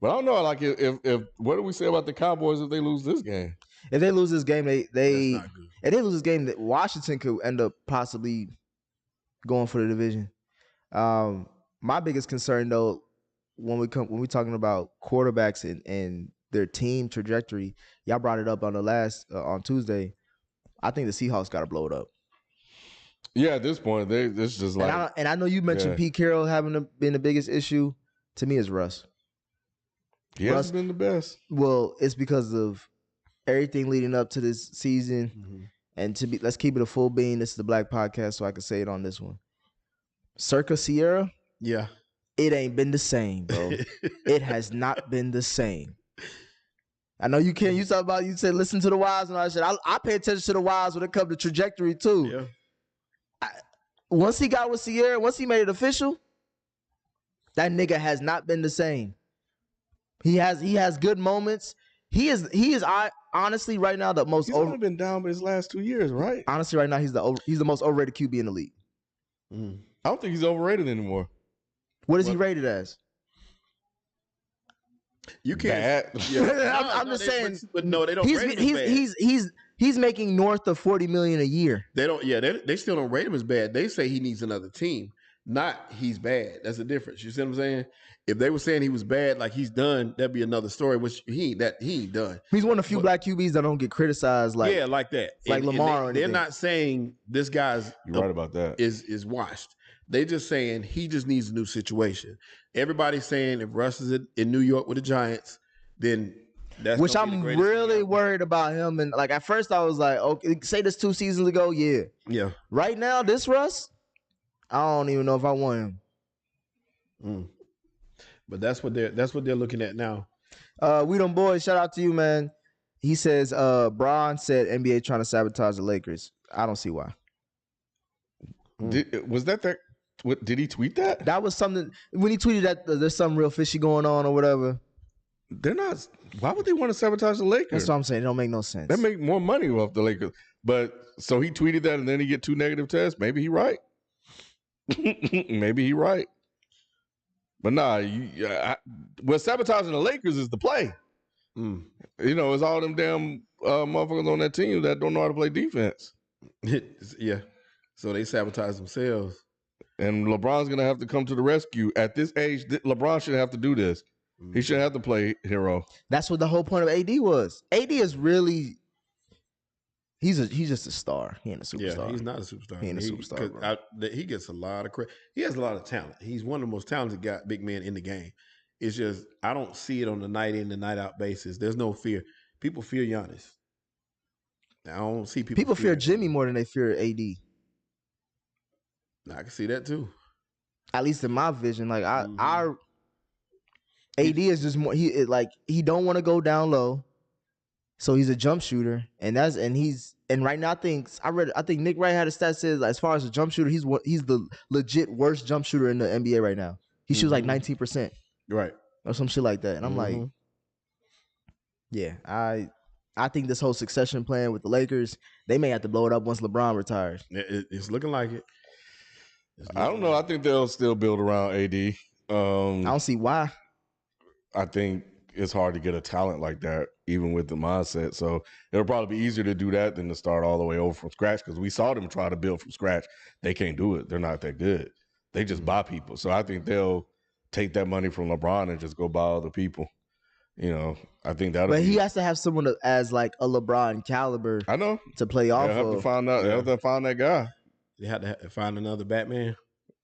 don't know. Like if what do we say about the Cowboys if they lose this game? If they lose this game, if they lose this game, that Washington could end up possibly going for the division. My biggest concern though, when we talking about quarterbacks and their team trajectory, y'all brought it up on the last on Tuesday. I think the Seahawks got to blow it up. Yeah, at this point, this just like. And I know you mentioned Pete Carroll having been the biggest issue. To me, is Russ. He hasn't been the best. Well, it's because of everything leading up to this season. Mm-hmm. And let's keep it a full bean. This is the Black Podcast, so I can say it on this one. Circa Sierra. Yeah. It ain't been the same, bro. It has not been the same. I know you can't. You said listen to the wives and all that shit. I pay attention to the wives when it comes to trajectory too. Yeah. Once he got with Sierra, once he made it official, that nigga has not been the same. He has good moments. He is honestly right now the most. He's only been down his last 2 years, right? Honestly, right now he's the most overrated QB in the league. I don't think he's overrated anymore. What is he rated as? You can't. Bad. Yeah. I'm just saying. But no, they don't rate him as bad. He's making north of $40 million a year. They don't. Yeah, they still don't rate him as bad. They say he needs another team. Not he's bad. That's the difference. You see what I'm saying? If they were saying he was bad, like he's done, that'd be another story. Which he ain't done. He's one of the few black QBs that don't get criticized like like that. Like Lamar. And they're not saying this guy's You're right about that. Is washed. They just saying he just needs a new situation. Everybody's saying if Russ is in New York with the Giants, then that's which I'm really worried about him. And like at first I was like, okay, say this 2 seasons ago, yeah. Right now, this Russ, I don't even know if I want him. But that's what they're looking at now. We Them Boys, shout out to you, man. He says, Bron said NBA trying to sabotage the Lakers. I don't see why. Was that? What did he tweet that? That was something when he tweeted that there's something real fishy going on or whatever. They're not. Why would they want to sabotage the Lakers? That's what I'm saying. It don't make no sense. They make more money off the Lakers. But so he tweeted that and then he get 2 negative tests. Maybe he right. Maybe he right. But nah, sabotaging the Lakers is the play. You know, it's all them damn motherfuckers on that team that don't know how to play defense. Yeah. So they sabotage themselves. And LeBron's going to have to come to the rescue. At this age, LeBron shouldn't have to do this. He shouldn't have to play hero. That's what the whole point of AD was. AD is really he's just a star. He ain't a superstar. Yeah, he's not a superstar. He ain't a superstar. He gets a lot of credit. He has a lot of talent. He's one of the most talented big men in the game. It's just I don't see it on the night in and night out basis. There's no fear. People fear Giannis. I don't see people fear Jimmy more than they fear AD. I can see that too. At least in my vision, like our AD is just more. He don't want to go down low, so he's a jump shooter, and right now I think Nick Wright had a stat says as far as a jump shooter, he's the legit worst jump shooter in the NBA right now. He shoots like 19%, right, or some shit like that, and I'm like, yeah, I think this whole succession plan with the Lakers, they may have to blow it up once LeBron retires. It's looking like it. I don't know. I think they'll still build around AD. I don't see why. I think it's hard to get a talent like that, even with the mindset. So it'll probably be easier to do that than to start all the way over from scratch because we saw them try to build from scratch. They can't do it. They're not that good. They just buy people. So I think they'll take that money from LeBron and just go buy other people. You know, I think that'll But he has to have someone as like a LeBron caliber. I know. To play off of. They have to find that guy. They have to find another Batman.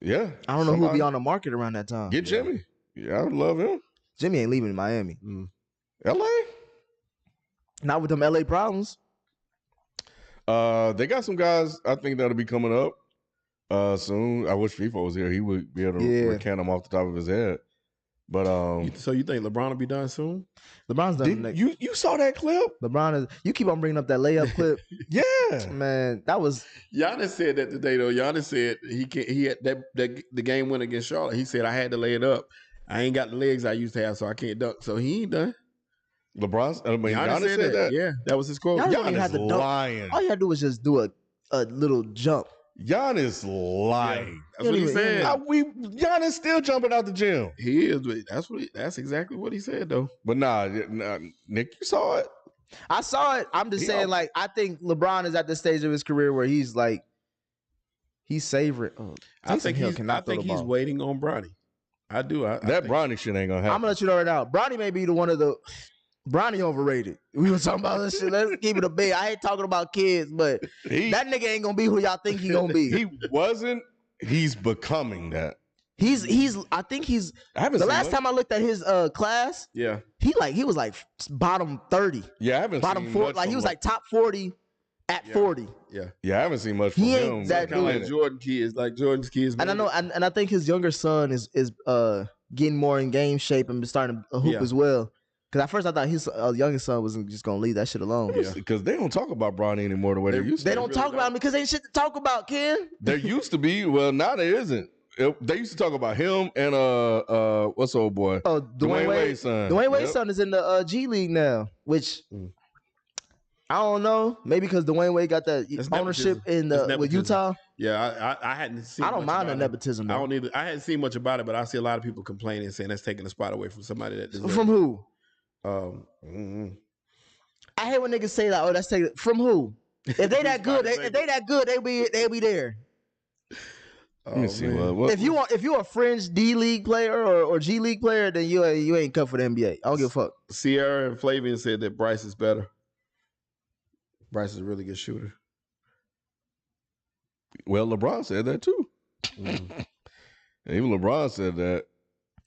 Yeah. I don't know who'll be on the market around that time. Get Jimmy. Yeah, I would love him. Jimmy ain't leaving Miami. LA? Not with them LA problems. They got some guys I think that'll be coming up soon. I wish FIFA was here. He would be able to recant them off the top of his head. But so you think LeBron will be done soon? LeBron's done. You saw that clip? LeBron is. You keep on bringing up that layup clip. Yeah, man, that was. Giannis said that today though. Giannis said he can't. He had the game win against Charlotte. He said I had to lay it up. I ain't got the legs I used to have, so I can't dunk. So he ain't done. Giannis said that. Yeah, that was his quote. Giannis lying. All you had to do was just do a little jump. Giannis lying. That's what he said. Giannis still jumping out the gym. He is. That's exactly what he said though. But nah, Nick, you saw it. I saw it. I'm just saying, like, I think LeBron is at the stage of his career where he's like, he's savoring. I think he's waiting on Bronny. I do. That Bronny shit ain't gonna happen. I'm gonna let you know right now. Bronny may be the one of the. Bronny overrated. We were talking about this shit. Let's keep it a bit. I ain't talking about kids, but that nigga ain't gonna be who y'all think he gonna be. He wasn't. He's becoming that. I think he's. The last time I looked at his class, he was like bottom 30. Yeah, I haven't bottom seen 40. Much like he was like top 40 at 40. Yeah, I haven't seen much from him. He ain't that dude. Like Jordan kids, like Jordan's kids. And I know, and I think his younger son is getting more in game shape and starting to hoop as well. Because at first I thought his youngest son was just going to leave that shit alone. Yeah. Because they don't talk about Bronny anymore the way they used to. They don't talk about him because ain't shit to talk about, Ken. There used to be. Well, now there isn't. They used to talk about him and what's the old boy? Oh, Dwayne Wade's son. Dwayne Wade's son is in the G League now, which I don't know. Maybe because Dwayne Wade got that That's ownership nepotism. with Utah. Yeah, I hadn't seen. I don't mind the about it. nepotism. I Though. don't either. I hadn't seen much about it, but I see a lot of people complaining, saying that's taking the spot away from somebody that deserves. From who? Mm-hmm. I hate when niggas say that. Oh, that's taking from who? If they that good, they'll be there. Let me see what If you're a fringe D League player or G League player, then you ain't cut for the NBA. I don't give a fuck. Sierra and Flavian said that Bryce is better. Bryce is a really good shooter. Well, LeBron said that too. Even LeBron said that.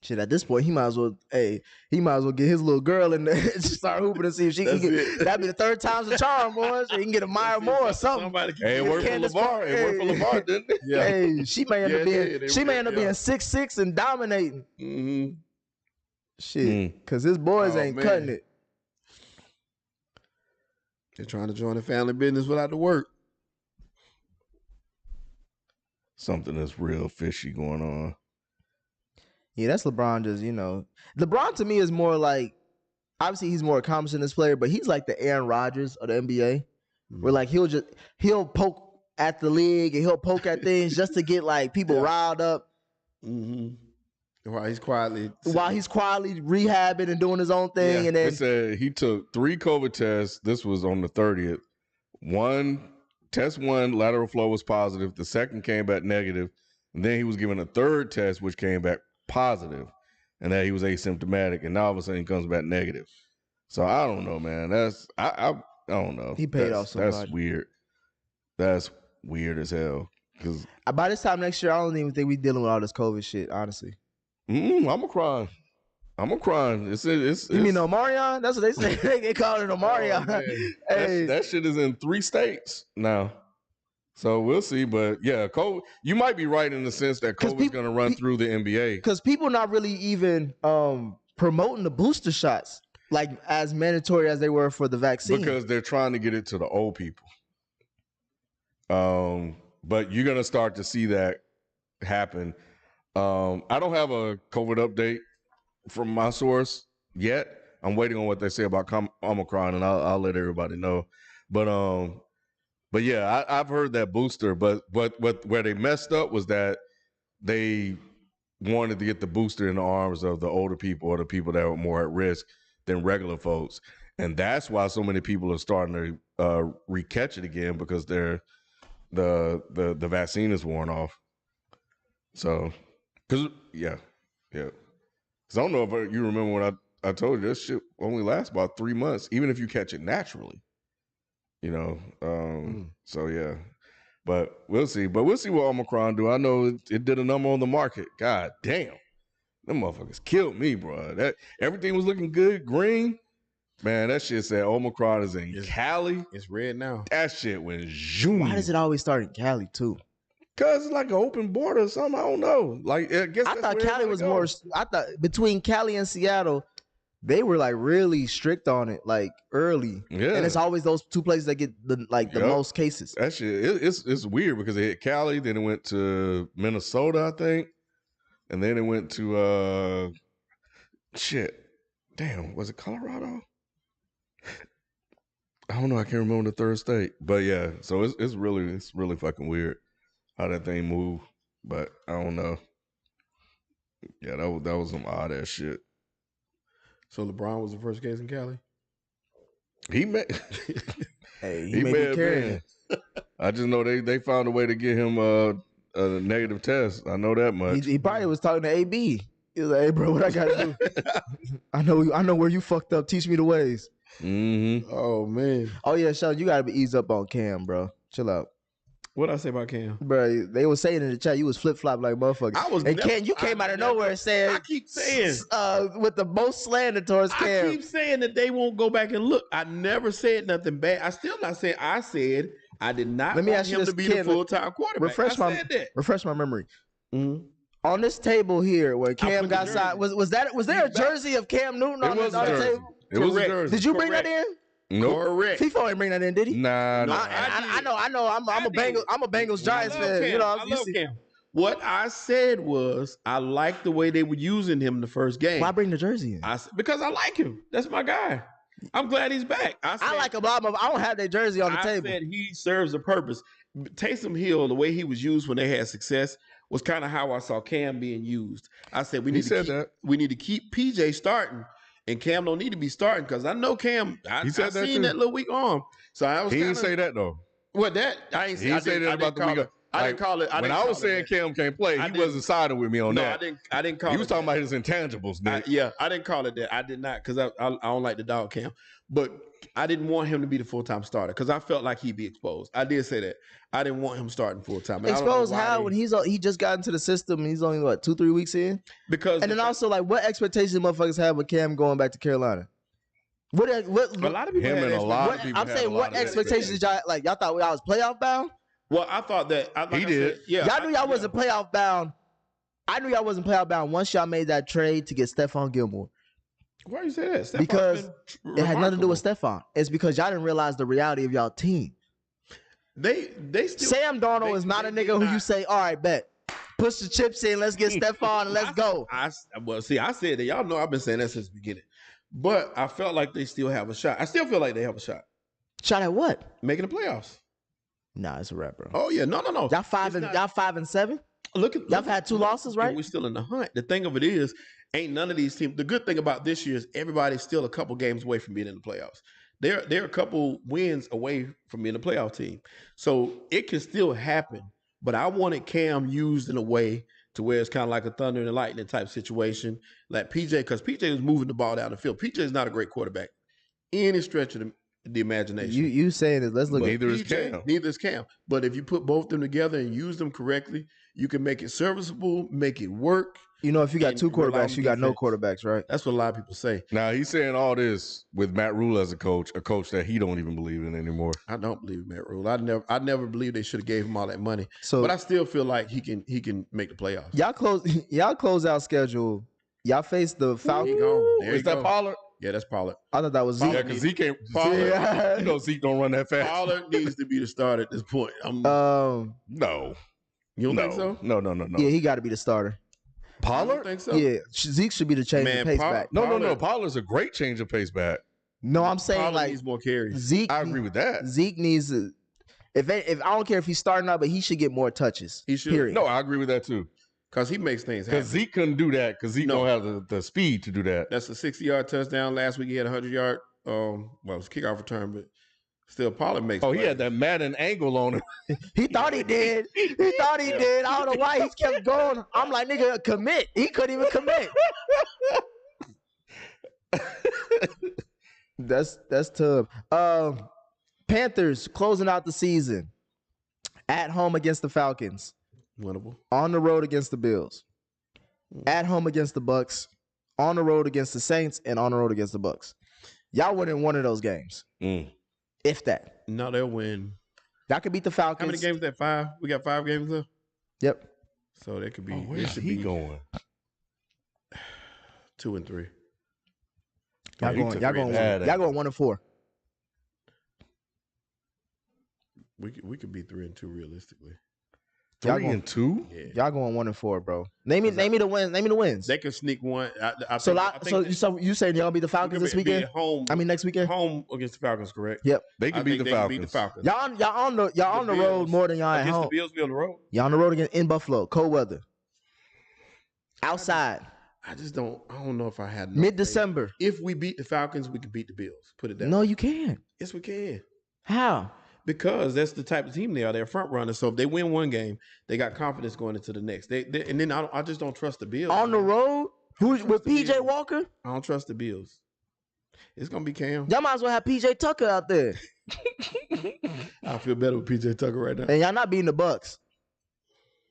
Shit, at this point, he might as well get his little girl in there and start hooping and see if she can get. That'd be the third time's a charm, boys. He can get a Maya Moore or something. Hey, it worked for LeVar. It worked for LeVar, didn't it? Yeah. Hey, she may end up being 6'6" and dominating. Mm-hmm. Shit, because his boys ain't cutting it. They're trying to join the family business without the work. Something that's real fishy going on. Yeah, that's LeBron. Just LeBron to me is more like, obviously he's more accomplished in this player, but he's like the Aaron Rodgers of the NBA, where like he'll poke at the league and he'll poke at things just to get like people riled up. Mm-hmm. While he's quietly rehabbing and doing his own thing, and then they said he took 3 COVID tests. This was on the 30th. Test one, lateral flow was positive. The second came back negative. And then he was given a third test, which came back positive, and that he was asymptomatic. And now all of a sudden he comes back negative. So I don't know, man. I don't know. He paid off somebody. That's weird. That's weird as hell. Because by this time next year, I don't even think we dealing with all this COVID shit. Honestly, I'm a crying. It's you mean Omarion? That's what they say. They call it Omarion. Oh, hey. that shit is in 3 states now. So we'll see. But yeah, COVID, you might be right in the sense that COVID's going to run through the NBA. Because people not really even promoting the booster shots like as mandatory as they were for the vaccine. Because they're trying to get it to the old people. But you're going to start to see that happen. I don't have a COVID update from my source yet. I'm waiting on what they say about Omicron, and I'll let everybody know. But yeah, I've heard that booster. But where they messed up was that they wanted to get the booster in the arms of the older people or the people that were more at risk than regular folks, and that's why so many people are starting to re-catch it again, because the vaccine is worn off. So, because I don't know if you remember when I told you this shit only lasts about 3 months, even if you catch it naturally. So yeah, but we'll see. But we'll see what Omicron do. I know it did a number on the market. God damn, them motherfuckers killed me, bro. That everything was looking good, green. Man, that shit said Omicron is in Cali. It's red now. That shit went zoom. Why does it always start in Cali too? Cause it's like an open border or something. I don't know. Like I thought Cali was more. I thought between Cali and Seattle, they were like really strict on it, like early. Yeah. And it's always those 2 places that get the most cases. That shit, it's weird because it hit Cali, then it went to Minnesota, I think, and then it went to damn, was it Colorado? I don't know. I can't remember the third state, but yeah. So it's really fucking weird how that thing moved, but I don't know. Yeah, that was some odd ass shit. So LeBron was the first case in Cali? He may he may be carrying. I just know they found a way to get him a negative test. I know that much. He probably was talking to AB. He was like, "Hey, bro, what I gotta do? I know where you fucked up. Teach me the ways." Mm-hmm. Oh man. Oh yeah, Sean, you gotta be eased up on Cam, bro. Chill out. What'd I say about Cam? Bro, they were saying in the chat you was flip-flop like motherfucker. And Cam, you came out of nowhere saying, I keep saying with the most slander towards Cam. I keep saying that they won't go back and look. I never said nothing bad. I still not saying. I said I did not want him to be the full-time quarterback. Refresh my memory. Mm-hmm. On this table here where Cam got signed, was there a jersey of Cam Newton on the table? It was a jersey. Did you bring that in? Nope. Correct. FIFO ain't bring that in, did he? Nah. I know. I'm a Bengals Giants fan. Cam. I love Cam. What I said was I like the way they were using him the first game. Why bring the jersey in? Because I like him. That's my guy. I'm glad he's back. I like him. I don't have their jersey on the table. I said he serves a purpose. Taysom Hill, the way he was used when they had success, was kind of how I saw Cam being used. I said we need to keep PJ starting, and Cam don't need to be starting because I know Cam. I seen that little weak arm, so I was. He didn't say that though. What that? I ain't say that about the week. I didn't call it. When I was saying Cam can't play, he wasn't siding with me on that. I didn't call it. He was talking about his intangibles, Nick. I didn't call it that. I did not because I don't like the dog Cam. But I didn't want him to be the full-time starter because I felt like he'd be exposed. I did say that. I didn't want him starting full-time. Exposed how? When he just got into the system and he's only, what, 2-3 weeks in? And then also, like, what expectations motherfuckers have with Cam going back to Carolina? What a lot of people I'm saying, what expectations did y'all, like, y'all thought y'all was playoff bound? Well, I thought that. He did. Y'all knew y'all wasn't playoff bound. I knew y'all wasn't playoff bound once y'all made that trade to get Stephon Gilmore. Why you say that? Stephon's because it had nothing to do with Stephon. It's because y'all didn't realize the reality of y'all team. They still, Sam Darnold is not a nigga who you say, all right, bet. Push the chips in, let's get Stephon and let's go. I said that. Y'all know I've been saying that since the beginning. But I felt like they still have a shot. I still feel like they have a shot. Shot at what? Making the playoffs. Nah, it's a wrap, bro. Oh yeah, no. Y'all 5-7. Y'all had 2 losses, right? We're still in the hunt. The thing of it is, ain't none of these teams. The good thing about this year is everybody's still a couple games away from being in the playoffs. They're a couple wins away from being a playoff team, so it can still happen. But I wanted Cam used in a way to where it's kind of like a thunder and lightning type situation, like PJ, because PJ was moving the ball down the field. PJ is not a great quarterback, any stretch of the imagination. You saying it? Let's look. Neither is Cam. Neither is Cam. But if you put both of them together and use them correctly, you can make it serviceable, make it work. You know, if you got 2 quarterbacks, you got no quarterbacks, right? That's what a lot of people say. Now he's saying all this with Matt Rule as a coach that he don't even believe in anymore. I don't believe in Matt Rule. I never believed they should have gave him all that money. So, but I still feel like he can make the playoffs. Y'all close out schedule. Y'all face the Falcons. Is that Pollard? Yeah, that's Pollard. I thought that was Zeke. Yeah, because Zeke can't. Pollard, you know Zeke don't run that fast. Pollard needs to be the starter at this point. No. You don't think so? No. Yeah, he got to be the starter. Pollard? Think so? Yeah, Zeke should be the change of pace back. No. Pollard's a great change of pace back. No, I'm saying Pollard like needs more carries. Zeke. I agree with that. Zeke needs to. If I don't care if he's starting out, but he should get more touches. He should. Period. No, I agree with that too. Because he makes things happen. Because Zeke couldn't do that. Because Zeke don't have the speed to do that. That's a 60-yard touchdown. Last week he had a 100-yard. Well, it was a kickoff return, but still Pollard makes. Oh, he had that Madden angle on him. He thought he did. He thought he did. I don't know why he kept going. I'm like, nigga, commit. He couldn't even commit. That's tough. Panthers closing out the season at home against the Falcons. Winnable. On the road against the Bills. At home against the Bucks. On the road against the Saints, and on the road against the Bucks. Y'all win one of those games. If that. No, they'll win. Y'all could beat the Falcons. How many games is that? 5? We got 5 games left? Yep. So that could be. Where's he going? 2 and 3. Y'all going 1-4. We could be 3 and 2 realistically. 3 and 2? Yeah. Y'all going 1-4, bro. Name me the wins. Name me the wins. They can sneak one. So you saying y'all beat the Falcons this weekend? Next weekend? Home against the Falcons, correct? Yep. They can beat the Falcons. Y'all on the road more than y'all at home. The Bills be on the road. Y'all on the road in Buffalo, cold weather. Outside. I don't know if I had mid-December. If we beat the Falcons, we can beat the Bills. Put it that way. No, you can't. Yes, we can. How? Because that's the type of team they are. They're front runners. So if they win one game, they got confidence going into the next. And then I just don't trust the Bills. On the road? Who's with PJ Walker? I don't trust the Bills. It's gonna be Cam. Y'all might as well have PJ Tucker out there. I feel better with PJ Tucker right now. And y'all not beating the Bucks.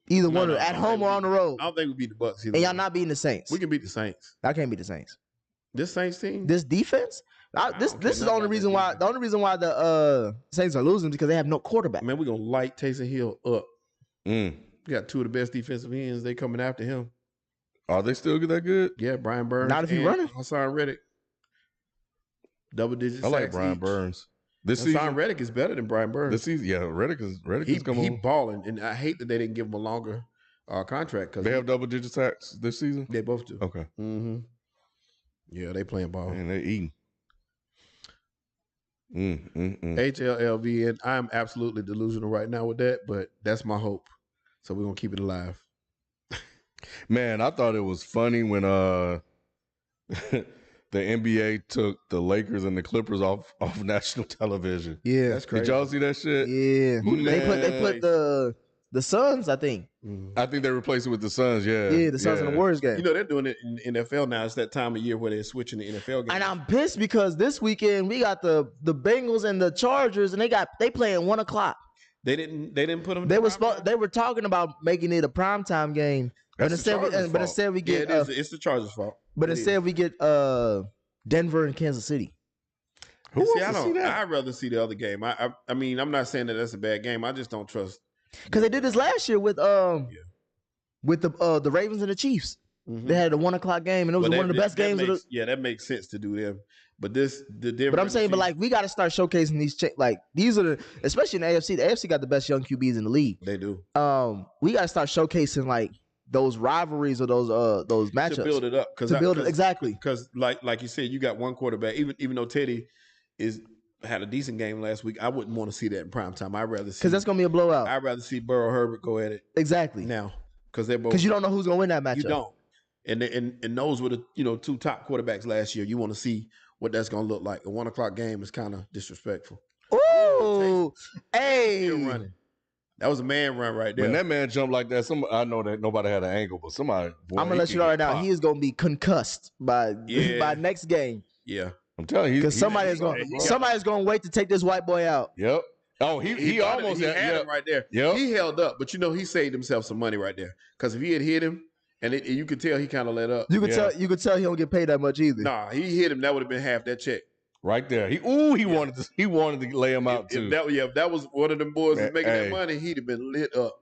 Either one, at home or on the road. I don't think we beat the Bucks either. And y'all not beating the Saints. We can beat the Saints. I can't beat the Saints. This Saints team? This defense? This is the only reason why the Saints are losing because they have no quarterback. Man, we're gonna light Taysom Hill up. We got 2 of the best defensive ends. They coming after him. Are they still that good? Yeah, Brian Burns. Not if he's running. Hassan Reddick. Double digits. I like Brian Burns. This season, Hassan Reddick is better than Brian Burns. This season, yeah, Reddick is coming. He balling, and I hate that they didn't give him a longer contract because they have double digit sacks this season. They both do. Okay. Yeah, they playing ball and they eating. HLLV, and I'm absolutely delusional right now with that, but that's my hope. So we're gonna keep it alive. Man, I thought it was funny when the NBA took the Lakers and the Clippers off national television. Yeah, That's crazy. Did y'all see that shit? yeah. Man. They put the Suns, I think. I think they replaced it with the Suns. Yeah, Yeah, the Suns and the Warriors game. You know, they're doing it in NFL now. It's that time of year where they're switching the NFL game. And I'm pissed because this weekend we got the Bengals and the Chargers, and they playing 1 o'clock. They didn't put them. They were talking about making it a primetime game, but instead we get it's the Chargers' fault. But instead we get Denver and Kansas City. Who See, wants to see that? I'd rather see the other game. I mean, I'm not saying that that's a bad game. I just don't trust. Because they did this last year with the Ravens and the Chiefs. Mhm. They had a 1 o'clock game, and it was one of the best games. That makes sense to do them. But the Denver. But I'm saying, but like we got to start showcasing these. These are especially in the AFC. The AFC got the best young QBs in the league. They do. We got to start showcasing like those rivalries or those matchups To build it up, exactly. Because like you said, you got one quarterback. Even though Teddy had a decent game last week, I wouldn't want to see that in prime time. I'd rather see, because that's gonna be a blowout. I'd rather see Burrow Herbert go at it Exactly. now because they're both. Because you don't know who's gonna win that matchup. You don't. And those were the two top quarterbacks last year. You want to see what that's gonna look like. A 1 o'clock game is kind of disrespectful. Ooh, hey. Still running. That was a man run right there. When that man jumped like that, I know that nobody had an angle, but somebody. Boy, I'm gonna let you know right now. He is gonna be concussed by next game. Yeah, I'm telling you, Because somebody's gonna wait to take this white boy out. Yep. Oh, he almost had him right there. Yep. He held up, but he saved himself some money right there. Because if he had hit him, and you could tell he kind of let up. You could tell he don't get paid that much either. Nah, he hit him. That would have been half that check. Right there. He wanted to lay him out too. If that was one of them boys that's making that money, he'd have been lit up.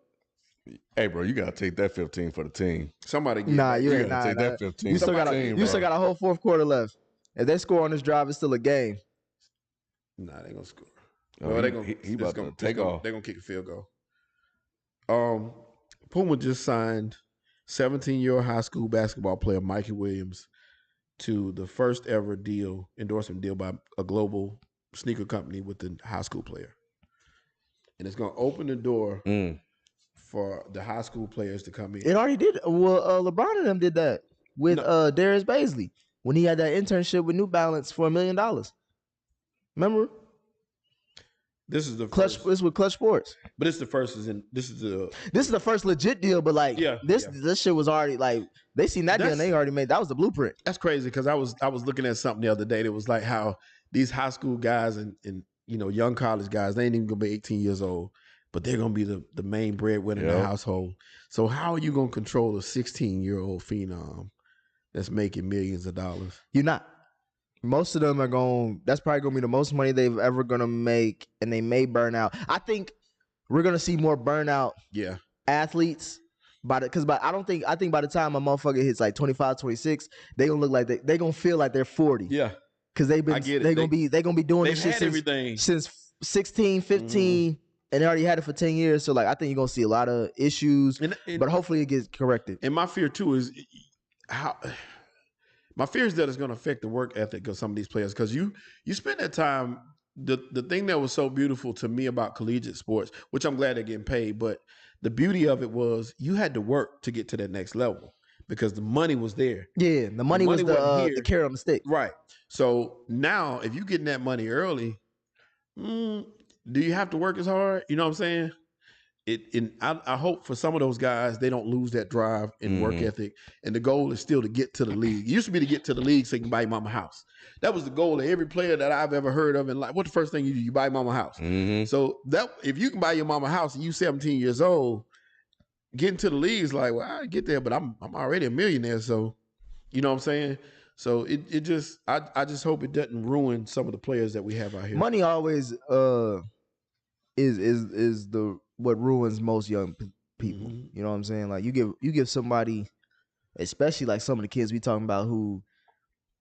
Hey, bro, you gotta take that 15 for the team. Somebody get you gotta take that 15. You still got a whole fourth quarter left. If they score on this drive, it's still a game. Nah, they gonna score. Well, he about to take off. They're gonna kick a field goal. Puma just signed 17-year-old high school basketball player Mikey Williams to the first ever endorsement deal by a global sneaker company with the high school player. And it's going to open the door for the high school players to come in. It already did. Well, LeBron and them did that with Darius Baisley when he had that internship with New Balance for $1 million. Remember? This is the Clutch. first. This with Clutch Sports. But it's the first. This is the first legit deal. But like, this shit was already like they seen that deal and they already made that was the blueprint. That's crazy because I was looking at something the other day that was like how these high school guys and young college guys, they ain't even gonna be 18 years old, but they're gonna be the main breadwinner in the household. So how are you gonna control a 16-year-old phenom that's making millions of dollars? You're not. Most of them are going. That's probably going to be the most money they've ever going to make, and they may burn out. I think we're going to see more burnout. Athletes, I think by the time a motherfucker hits like 25, 26, they gonna look like they gonna feel like they're 40. Yeah, because they're gonna be doing this shit since 16, 15, and they already had it for 10 years. So like, I think you're gonna see a lot of issues, but hopefully it gets corrected. And my fear too is my fear is that it's going to affect the work ethic of some of these players because you spend that time. The thing that was so beautiful to me about collegiate sports, which I'm glad they're getting paid, but the beauty of it was you had to work to get to that next level because the money was there. Yeah, the money was the carrot on the stick. Right. So now if you're getting that money early, do you have to work as hard? You know what I'm saying? I hope for some of those guys, they don't lose that drive and work ethic. And the goal is still to get to the league. It used to be to get to the league so you can buy your mama a house. That was the goal of every player that I've ever heard of in life. What's the first thing you do? You buy your mama a house. So that if you can buy your mama a house and you 17 years old, getting to the league is like, well, I get there, but I'm already a millionaire. So, you know what I'm saying? So it just I just hope it doesn't ruin some of the players that we have out here. Money always is the what ruins most young people. You know what I'm saying? Like you give somebody, especially like some of the kids we talking about who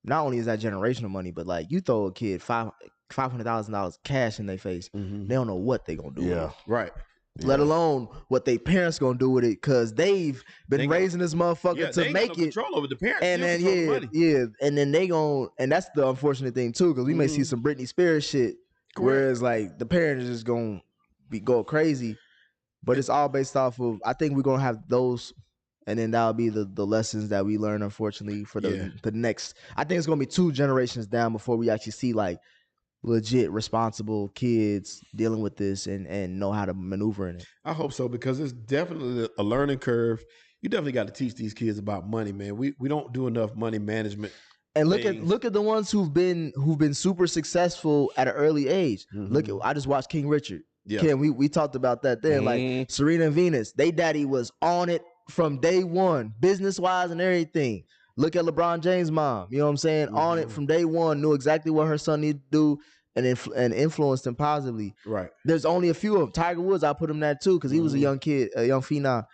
not only is that generational money, but like you throw a kid $500,000 cash in their face, they don't know what they gonna do. Yeah, right. Let alone what they parents gonna do with it, because they've been raising this motherfucker to make it. Control over the parents, and then and then they gon' and that's the unfortunate thing too, because we may see some Britney Spears shit Whereas like the parents is just gonna go crazy, but it's all based off of. I think we're gonna have those, and then that'll be the lessons that we learn. Unfortunately, for the next, I think it's gonna be 2 generations down before we actually see like legit responsible kids dealing with this and know how to maneuver in it. I hope so, because it's definitely a learning curve. You definitely got to teach these kids about money, man. We don't do enough money management. And look at the ones who've been super successful at an early age. Mm-hmm. I just watched King Richard. Yeah. Ken, we talked about that then. Like Serena and Venus, they daddy was on it from day one, business wise and everything. Look at LeBron James' mom. You know what I'm saying? On it from day one, knew exactly what her son needed to do. And influenced him positively. Right. There's only a few of them. Tiger Woods, I put him that too, because he was a young kid, a young phenom.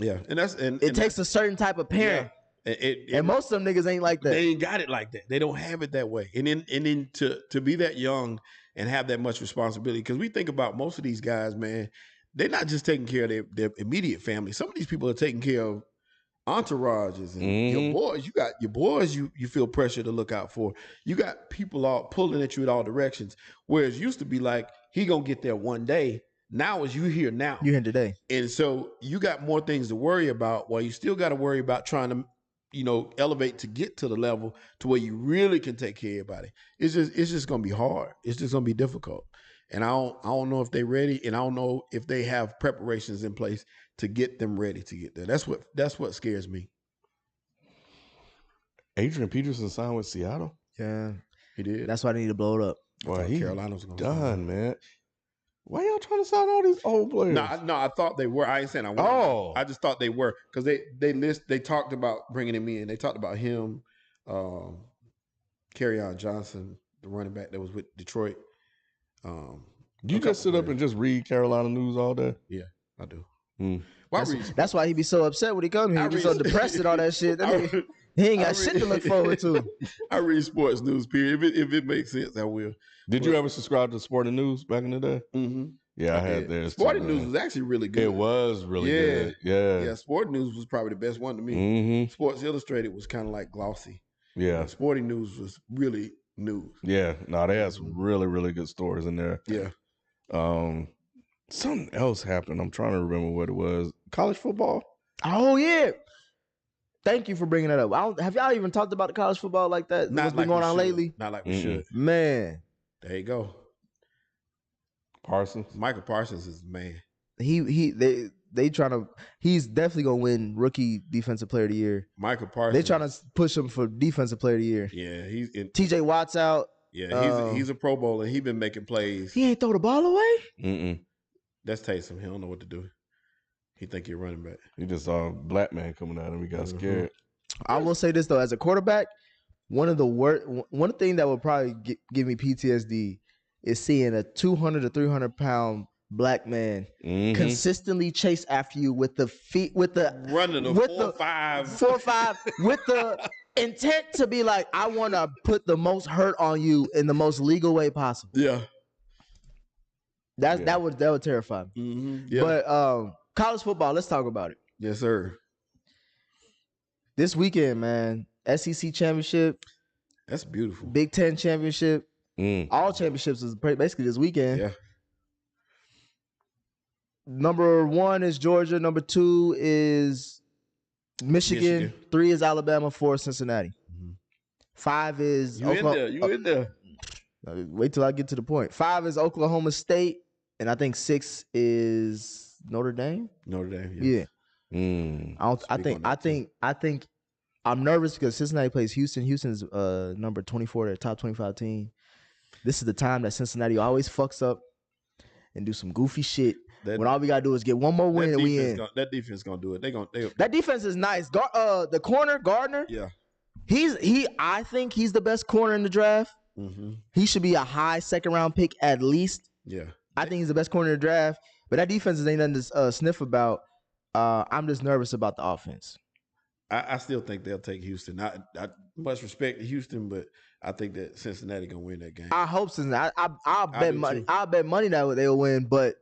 Yeah, and it takes a certain type of parent. Yeah. And most of them niggas ain't like that. They ain't got it like that. They don't have it that way. And then to be that young and have that much responsibility, because we think about most of these guys, man, they're not just taking care of their immediate family. Some of these people are taking care of entourages and your boys. You got your boys you feel pressure to look out for. You got people all pulling at you in all directions. Whereas used to be like, he gonna get there one day. Now is you here now. You here today. And so you got more things to worry about. Well, you still got to worry about trying to, elevate to get to the level to where you really can take care of everybody. It's just gonna be hard. It's just gonna be difficult. And I don't know if they're ready, and I don't know if they have preparations in place to get them ready to get there. That's what scares me. Adrian Peterson signed with Seattle. Yeah, he did. That's why they need to blow it up. Well, he Carolina's done, man. Why y'all trying to sign all these old players? No, I thought they were. I ain't saying I wasn't. Oh, I just thought they were, because they talked about bringing him in. They talked about him, Kerryon Johnson, the running back that was with Detroit. You just sit up and just read Carolina news all day? Yeah, I do. That's why he be so upset when he come here. He be so depressed and all that shit. He ain't got shit to look forward to. I read sports news, period. If it makes sense, I will. Did you ever subscribe to Sporting News back in the day? Mm-hmm. Yeah, I had theirs. Sporting News was actually really good. It was really good. Yeah. Yeah, Sporting News was probably the best one to me. Sports Illustrated was kind of like glossy. Yeah. Sporting News was really news. Yeah. No, they had some really, really good stories in there. Yeah. Something else happened. I'm trying to remember what it was. College football? Oh, yeah. Thank you for bringing that up. Have y'all even talked about the college football like that? Not What's like been going on should. lately? Not like we should. Man. There you go. Parsons? Michael Parsons is the man. They trying to. He's definitely gonna win Rookie Defensive Player of the Year. Michael Parsons. They trying to push him for Defensive Player of the Year. Yeah, he's in, TJ Watt's out. Yeah, he's a Pro Bowler. He been making plays. He ain't throw the ball away. That's Taysom. He don't know what to do. He think he's running back. He just saw a black man coming at him. He got scared. I will say this though, as a quarterback, one thing that would probably give me PTSD is seeing a 200 to 300 pound black man consistently chase after you with the feet, with the running a 4-5, with the intent to be like, I want to put the most hurt on you in the most legal way possible. Yeah, that would terrify me. Yeah. But college football, let's talk about it. Yes, sir. This weekend, man, SEC championship. That's beautiful. Big Ten championship. All championships is basically this weekend. Yeah. Number 1 is Georgia. Number 2 is Michigan. 3 is Alabama. 4 is Cincinnati. 5 is Oklahoma. You in there. Wait till I get to the point. 5 is Oklahoma State. And I think 6 is Notre Dame. Notre Dame, yes. Yeah. I think I'm nervous because Cincinnati plays Houston. Houston's number 24, their top 25 team. This is the time that Cincinnati always fucks up and do some goofy shit. When all we gotta do is get one more win and we in. That defense gonna do it. That defense is nice. The corner, Gardner. Yeah. I think he's the best corner in the draft. He should be a high second round pick at least. Yeah. I think he's the best corner in the draft. But that defense ain't nothing to sniff about. I'm just nervous about the offense. I still think they'll take Houston. I much respect to Houston, but I think that Cincinnati gonna win that game. I hope Cincinnati. I'll bet money. I'll bet money that they'll win. But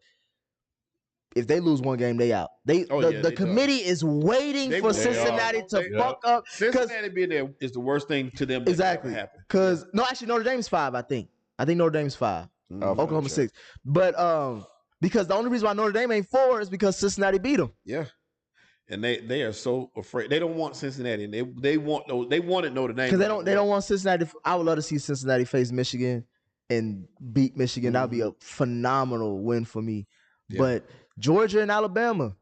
if they lose one game, they out. The committee is waiting for Cincinnati to fuck up. Cincinnati being there is the worst thing to them. Exactly. Happen. Because actually Notre Dame's 5. I think I think Notre Dame's 5. Oklahoma 6. But because the only reason why Notre Dame ain't 4 is because Cincinnati beat them. Yeah. And they are so afraid. They don't want Cincinnati. And they wanted Notre Dame. Because they don't want Cincinnati. I would love to see Cincinnati face Michigan and beat Michigan. That would be a phenomenal win for me. Yeah. But Georgia and Alabama.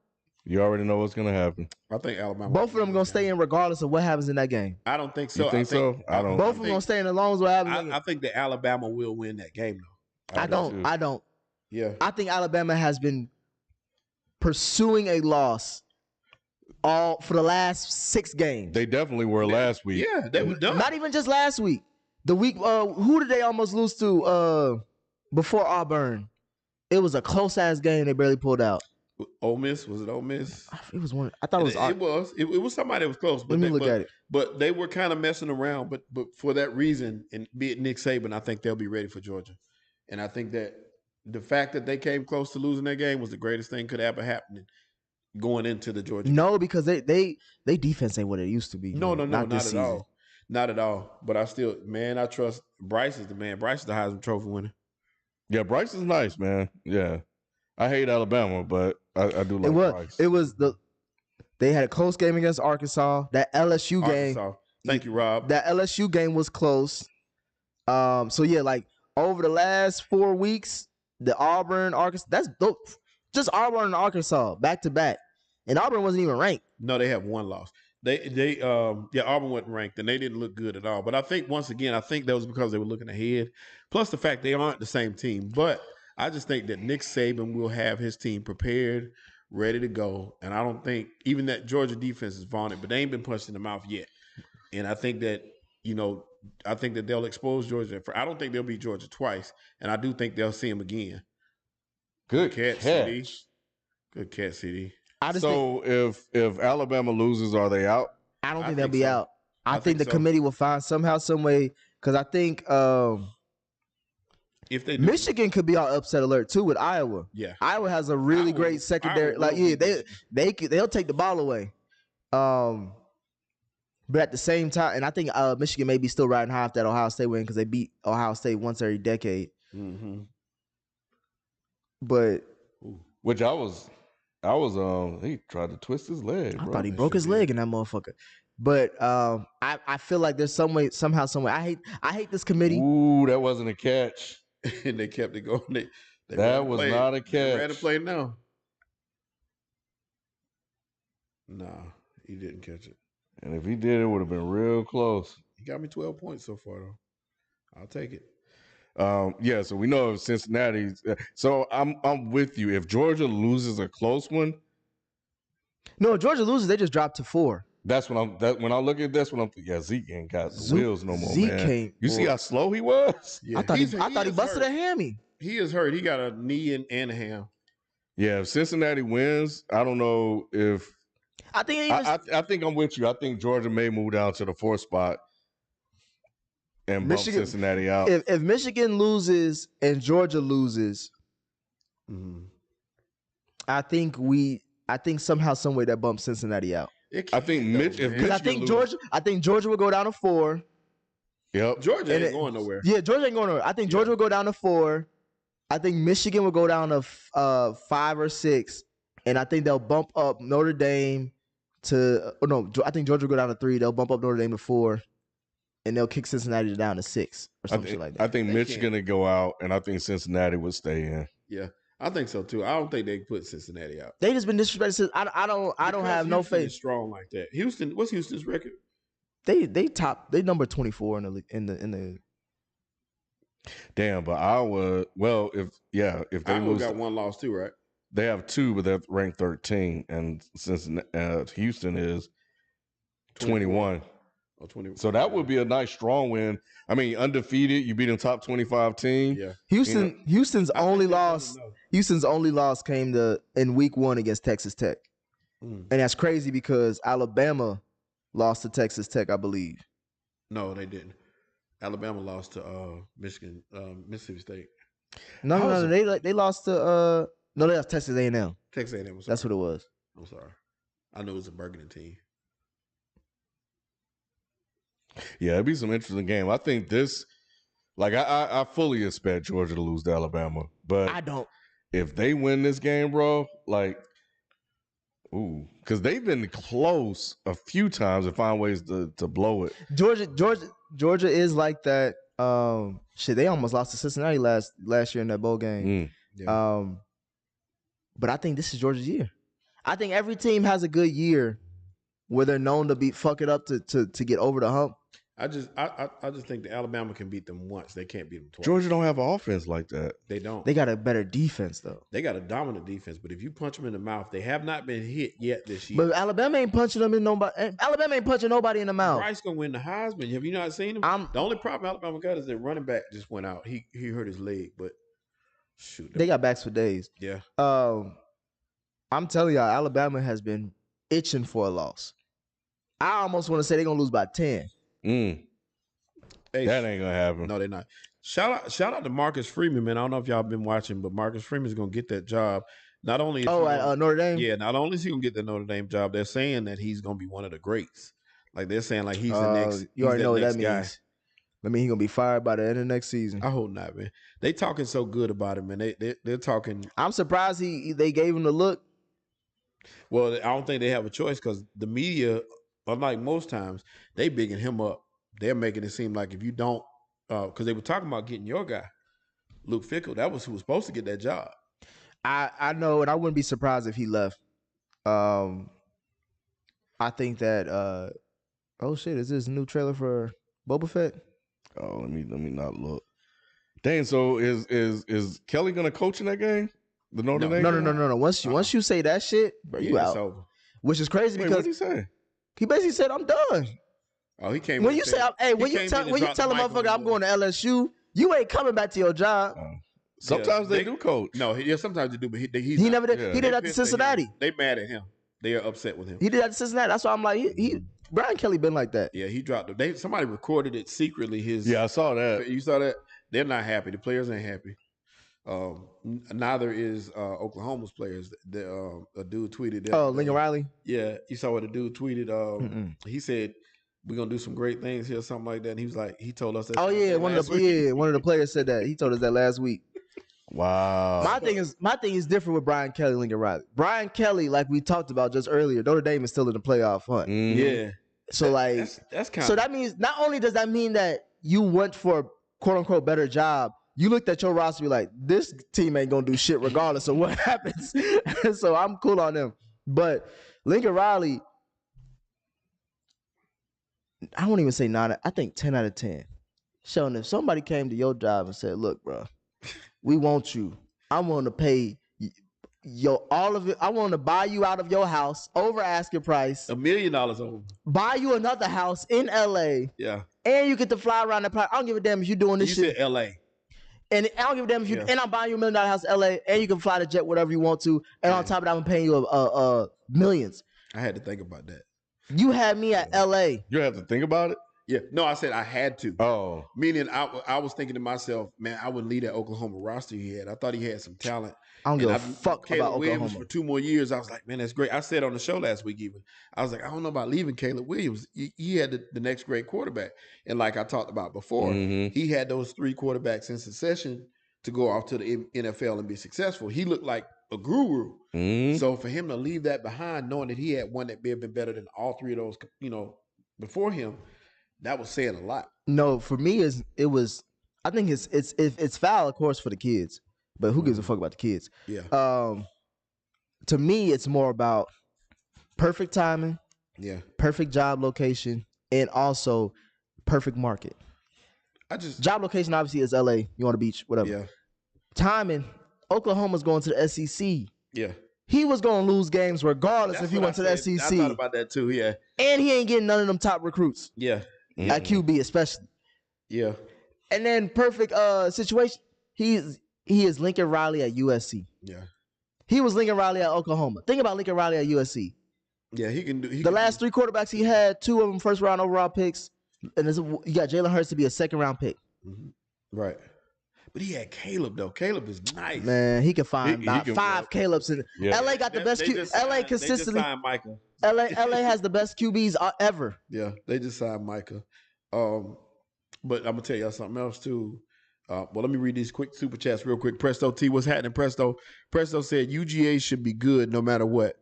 You already know what's going to happen. I think Alabama. Both of them going to stay in regardless of what happens in that game. I don't think so. You think so? I don't. Both of them going to stay in as long as what happens. I think that Alabama will win that game, though. I don't. Yeah. I think Alabama has been pursuing a loss all for the last 6 games. They definitely were last week. Yeah, they were done. Not even just last week. The week, who did they almost lose to before Auburn? It was a close-ass game they barely pulled out. Ole Miss? Was it Ole Miss? It was one. I thought it was. It was somebody that was close. But Let me look at it. But they were kind of messing around. But for that reason, and be it Nick Saban, I think they'll be ready for Georgia. And I think that the fact that they came close to losing that game was the greatest thing could ever happen going into the Georgia game. No, because they defense ain't what it used to be. No, not at all. Not at all. But I trust Bryce is the man. Bryce is the Heisman Trophy winner. Yeah, Bryce is nice, man. Yeah. I hate Alabama, but I do like Bryce. They had a close game against Arkansas. That LSU game. Thank you, Rob. That LSU game was close. So yeah, like over the last 4 weeks, the Auburn, Arkansas, just Auburn and Arkansas back to back. And Auburn wasn't even ranked. No, they have one loss. Auburn wasn't ranked and they didn't look good at all. But I think that was because they were looking ahead. Plus the fact they aren't the same team. But I just think that Nick Saban will have his team prepared, ready to go. And I don't think even that Georgia defense is vaunted, but they ain't been punched in the mouth yet. And I think that, they'll expose Georgia. I don't think they'll beat Georgia twice. And I do think they'll see them again. Good catch. CD. Good catch, CD. If Alabama loses, are they out? I don't think they'll be out. I think the committee will find somehow, some way, because I think if they do, Michigan could be on upset alert too with Iowa. Yeah, Iowa has a really great secondary. They'll take the ball away. But at the same time, and I think Michigan may be still riding high off that Ohio State win because they beat Ohio State once every decade. Mm-hmm. But which he tried to twist his leg. I thought he broke his leg in that motherfucker. But I feel like there's somehow, some way. I hate this committee. Ooh, that wasn't a catch. And they kept it going. That was not a catch. They ran to play now. Nah, he didn't catch it. And if he did, it would have been real close. He got me 12 points so far, though. I'll take it. So we know if Cincinnati. So I'm with you. If Georgia loses a close one, no, Georgia loses, they just dropped to 4. That's when I look at this, when I'm thinking, Zeke ain't got the wheels no more. Zeke man. Can't. You see how slow he was? Yeah. I thought he busted a hammy. He is hurt. He got a knee and a ham. Yeah, if Cincinnati wins, I don't know if. I think I'm with you. I think Georgia may move down to the 4th spot and bump Cincinnati out. If Michigan loses and Georgia loses, I think somehow, some way that bumps Cincinnati out. I think Georgia will go down to 4. Yep. Georgia ain't going nowhere. Yeah, Georgia ain't going nowhere. I think Georgia will go down to 4. I think Michigan will go down to 5 or 6, and I think they'll bump up Notre Dame to. I think Georgia will go down to 3. They'll bump up Notre Dame to 4, and they'll kick Cincinnati down to 6 or something like that. I think Michigan will go out, and I think Cincinnati would stay in. Yeah. I think so too. I don't think they put Cincinnati out. They just been disrespected. I don't have no faith. Is strong like that. Houston. What's Houston's record? They number 24 in the. Damn, but Iowa. Well, if they Iowa lose, got 1 loss too, right? They have 2, but they're ranked 13, and since Houston is 21. Oh, 21. So that would be a nice strong win. I mean, undefeated. You beat a top 25 team. Yeah. Houston's only loss came in week 1 against Texas Tech. And that's crazy because Alabama lost to Texas Tech, I believe. No, they didn't. Alabama lost to Mississippi State. No, they lost to they lost Texas A&M. Texas A&M. That's what it was. I'm sorry. I knew it was a Burgundy team. Yeah, it'd be some interesting game. I think this Like I fully expect Georgia to lose to Alabama, but I don't. if they win this game, bro, like, ooh, because they've been close a few times and find ways to blow it. Georgia is like that. Shit, they almost lost to Cincinnati last year in that bowl game. Yeah. But I think this is Georgia's year. I think every team has a good year where they're known to fuck it up to get over the hump. I just think that Alabama can beat them once. They can't beat them twice. Georgia don't have an offense like that. They don't. They got a better defense though. They got a dominant defense, but if you punch them in the mouth, they have not been hit yet this year. But Alabama ain't punching them in nobody. Alabama ain't punching nobody in the mouth. Bryce gonna win the Heisman. Have you not seen him? The only problem Alabama got is their running back just went out. He hurt his leg, but shoot, they got backs for days. Yeah. I'm telling y'all, Alabama has been itching for a loss. I almost want to say they're gonna lose by 10. Hey, that ain't gonna happen. No, they're not. Shout out to Marcus Freeman, man. I don't know if y'all been watching, but Marcus Freeman's gonna get that job. Not only is at Notre Dame. Yeah, not only is he gonna get the Notre Dame job, they're saying that he's gonna be one of the greats. Like they're saying, like he's the next. You already know what that guy. means. I mean, he's gonna be fired by the end of next season. I hope not, man. They talking so good about him, man. They're talking. I'm surprised they gave him the look. Well, I don't think they have a choice because the media, unlike most times, they bigging him up. They're making it seem like if you don't, because they were talking about getting your guy, Luke Fickell. That was who was supposed to get that job. I know, and I wouldn't be surprised if he left. I think that. Oh shit! Is this a new trailer for Boba Fett? Oh, let me not look. Dang, so is Kelly gonna coach in that game? The Notre Dame? No. Once you say that shit, bro, you out. Over. Which is crazy because what did he say? He basically said, "I'm done." Oh, he came. When you say, "Hey," when you tell a motherfucker I'm going to LSU, you ain't coming back to your job. Sometimes they do coach. No, sometimes they do, but he never did. Yeah. He did that to Cincinnati. They mad at him. They are upset with him. He did that to Cincinnati. That's why I'm like, Brian Kelly been like that. Yeah, he dropped it. Somebody recorded it secretly. I saw that. You saw that? They're not happy. The players ain't happy. Neither is Oklahoma's players. A dude tweeted that. Oh, Lincoln Riley? Yeah, you saw what the dude tweeted. He said, "We're gonna do some great things here," something like that. And he was like, he told us that. Oh yeah, one of the players said that. He told us that last week. Wow. My thing is different with Brian Kelly, Lincoln Riley. Brian Kelly, like we talked about just earlier, Notre Dame is still in the playoff hunt. Yeah. So that's kind. So that means not only does that mean that you went for a quote unquote better job, you looked at your roster and be like, this team ain't gonna do shit regardless of what happens. So I'm cool on them. But Lincoln Riley, I won't even say 9. I think 10 out of 10. Showing if somebody came to your job and said, "Look, bro, we want you. I want to pay all of it. I want to buy you out of your house over asking price. $1 million over. Buy you another house in LA. Yeah. And you get to fly around the planet. I don't give a damn if you're doing this shit. You said LA. And I don't give a damn if you. Yeah. And I'm buying you $1 million house in LA, and you can fly the jet whatever you want to. And on top of that, I'm paying you millions. I had to think about that. You had me at LA. You have to think about it. Yeah, no, I said I had to. Oh, meaning I was thinking to myself, man, I wouldn't leave that Oklahoma roster he had. I thought he had some talent. I don't give a fuck Caleb about Williams Oklahoma. For 2 more years. I was like, man, that's great. I said on the show last week even, I was like, I don't know about leaving Caleb Williams. He had the next great quarterback. And like I talked about before, he had those 3 quarterbacks in succession to go off to the NFL and be successful. He looked like a guru. So for him to leave that behind, knowing that he had one that may have been better than all 3 of those, before him, that was saying a lot. No, for me, it was. I think it's foul, of course, for the kids, but who gives a fuck about the kids? Yeah. To me, it's more about perfect timing, perfect job location, and also perfect market. Job location obviously is LA. You on the beach, whatever. Yeah. Timing, Oklahoma's going to the SEC. Yeah. He was going to lose games regardless if he went to the SEC. I thought about that too, yeah. And he ain't getting none of them top recruits. Yeah. At QB especially. Yeah. And then perfect situation, he is Lincoln Riley at USC. Yeah. He was Lincoln Riley at Oklahoma. Think about Lincoln Riley at USC. Yeah, he can do. The last 3 quarterbacks he had, 2 of them first round overall picks, and you got Jalen Hurts to be a second round pick. Right. But he had Caleb though. Caleb is nice. Man, he can find about 5 Calebs in. LA got the best LA consistently. They just signed Micah. LA has the best QBs ever. Yeah, they just signed Micah. But I'm gonna tell y'all something else too. Well, let me read these quick super chats real quick. Presto T, what's happening, Presto? Presto said UGA should be good no matter what.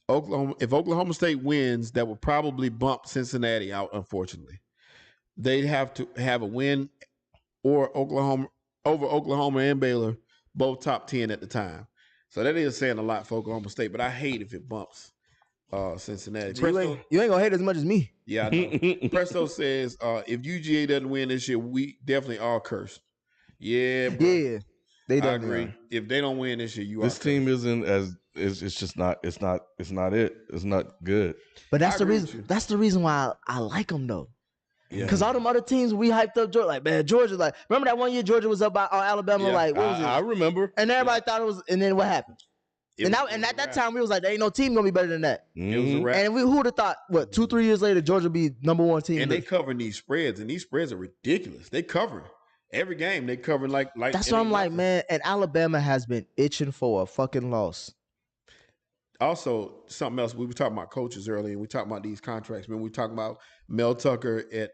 If Oklahoma State wins, that will probably bump Cincinnati out, unfortunately. They'd have to have a win or over Oklahoma and Baylor, both top 10 at the time. So that is saying a lot for Oklahoma State, but I hate if it bumps Cincinnati. You ain't gonna hate as much as me. Yeah, I know. Presto says if UGA doesn't win this year, we definitely are cursed. Yeah, bro. Yeah, they I definitely agree. are. If they don't win this year, you are. This team isn't as it's just not. It's not it. It's not good. But that's I the agree with reason. you. That's the reason why I like them though. Yeah. Because all them other teams we hyped up Georgia, like man, Georgia, like remember that one year Georgia was up by Alabama, Yeah, like what was it? I remember. And everybody thought it was. And then what happened? It And was at a that wrap. time we was like, there ain't no team gonna be better than that. It was a Mhm. wrap. And who would have thought? What 2-3 years later Georgia be #1 team? And they covering these spreads, and these spreads are ridiculous. They covering every game. They covering like. That's it why ain't I'm like, nothing. man. And Alabama has been itching for a fucking loss. Also, something else. We were talking about coaches earlier, and we talked about these contracts. When we talking about Mel Tucker at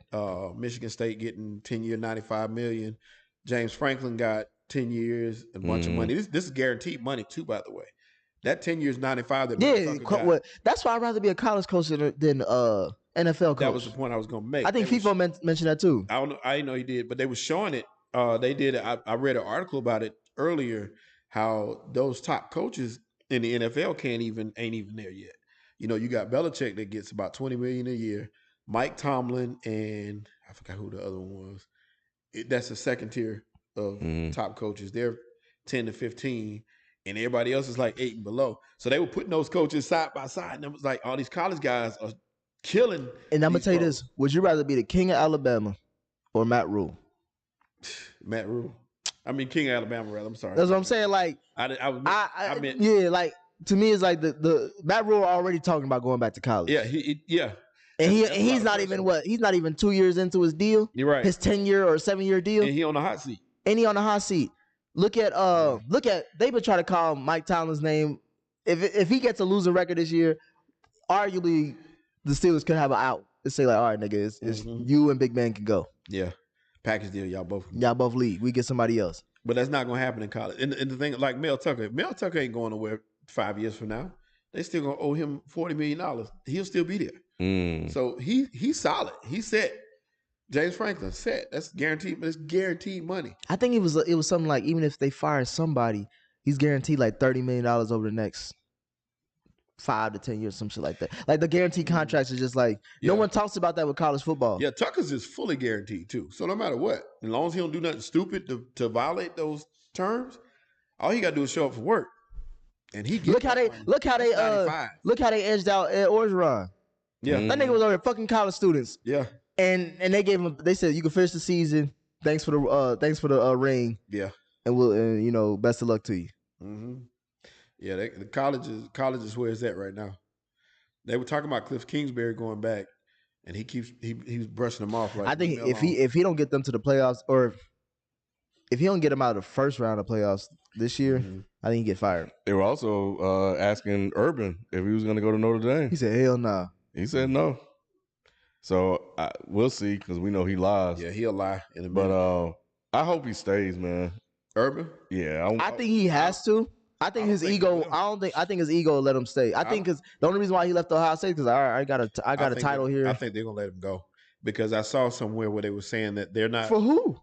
Michigan State getting 10-year, $95 million. James Franklin got 10 years, a bunch of money. This is guaranteed money too, by the way. That 10 years, 95 that Mel Yeah, Tucker got, that's why I'd rather be a college coach than NFL coach. that was the point I was going to make. I think They FIFA mentioned that too. I don't know. I didn't know he did, but they were showing it. They did. I read an article about it earlier. How those top coaches in the NFL ain't even there yet. You know, you got Belichick that gets about $20 million a year. Mike Tomlin and I forgot who the other one was. That's the second tier of top coaches. They're 10 to 15, and everybody else is like 8 and below. So they were putting those coaches side by side, and it was like all these college guys are killing. And I'm gonna these tell you pros. this: would you rather be the king of Alabama or Matt Rule? Matt Rule. I mean, King of Alabama, rather. I'm sorry. That's what I'm saying. Like, I meant, yeah, like to me, it's like the Matt Rule already talking about going back to college. yeah, yeah. and That's a lot he's of not pressure. even he's not even 2 years into his deal. You're right. His 10-year or 7-year deal, And he on the hot seat. and he on the hot seat. Look at they've been trying to call Mike Tomlin's name. If he gets a losing record this year, arguably the Steelers could have an out. They say like, all right, nigga, it's you and Big Ben can go. Yeah. Package deal, y'all both. Y'all both leave. We get somebody else. But that's not going to happen in college. And the thing, like Mel Tucker ain't going nowhere 5 years from now. They still going to owe him $40 million. He'll still be there. So he's solid. He's set. James Franklin set. That's guaranteed. It's guaranteed money. I think it was something like even if they fire somebody, he's guaranteed like $30 million over the next 5 to 10 years, some shit like that. Like the guaranteed contracts is just like no one talks about that with college football. Yeah, Tucker's is fully guaranteed too. So no matter what, as long as he don't do nothing stupid to violate those terms, all he got to do is show up for work. And he Look how they edged out Ed Orgeron. Yeah, That nigga was over there fucking college students. yeah, And they gave him. They said you can finish the season. Thanks for the ring. yeah. And best of luck to you. Mm-hmm. Yeah, the college is where it's at right now. They were talking about Cliff Kingsbury going back, and he's brushing them off. Like I think if he don't get them to the playoffs, or if he don't get them out of the first round of playoffs this year, I think he get fired. They were also asking Urban if he was going to go to Notre Dame. He said, "Hell nah." He said no. So we'll see because we know he lies. yeah, he'll lie in a minute. But I hope he stays, man. Urban, Yeah, I think he has to. I think his ego. I think his ego will let him stay. I think because the only reason why he left Ohio State because I got a title here. I think they're gonna let him go because I saw somewhere where they were saying that they're not. For who?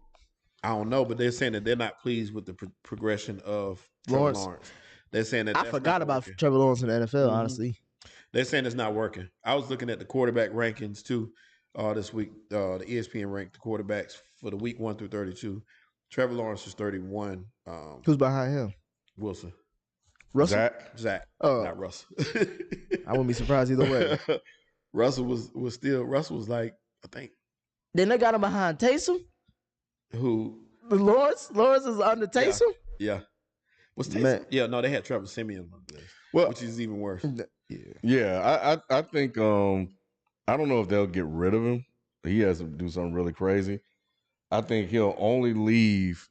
I don't know, but they're saying that they're not pleased with the progression of Trevor Lawrence. They're saying that I forgot about Trevor Lawrence in the NFL. Honestly, they're saying it's not working. I was looking at the quarterback rankings too this week. The ESPN ranked the quarterbacks for the week 1 through 32. Trevor Lawrence is 31. who's behind him? Wilson. Russell. Zach. Oh. Not Russell. I wouldn't be surprised either way. Russell was like, I think, Then they got him behind Taysom. who? Lawrence is under Taysom. Yeah. What's Taysom? Man. Yeah, no, they had Trevor Simeon on the list, Well, which is even worse. yeah. I think I don't know if they'll get rid of him. He has to do something really crazy. I think he'll only leave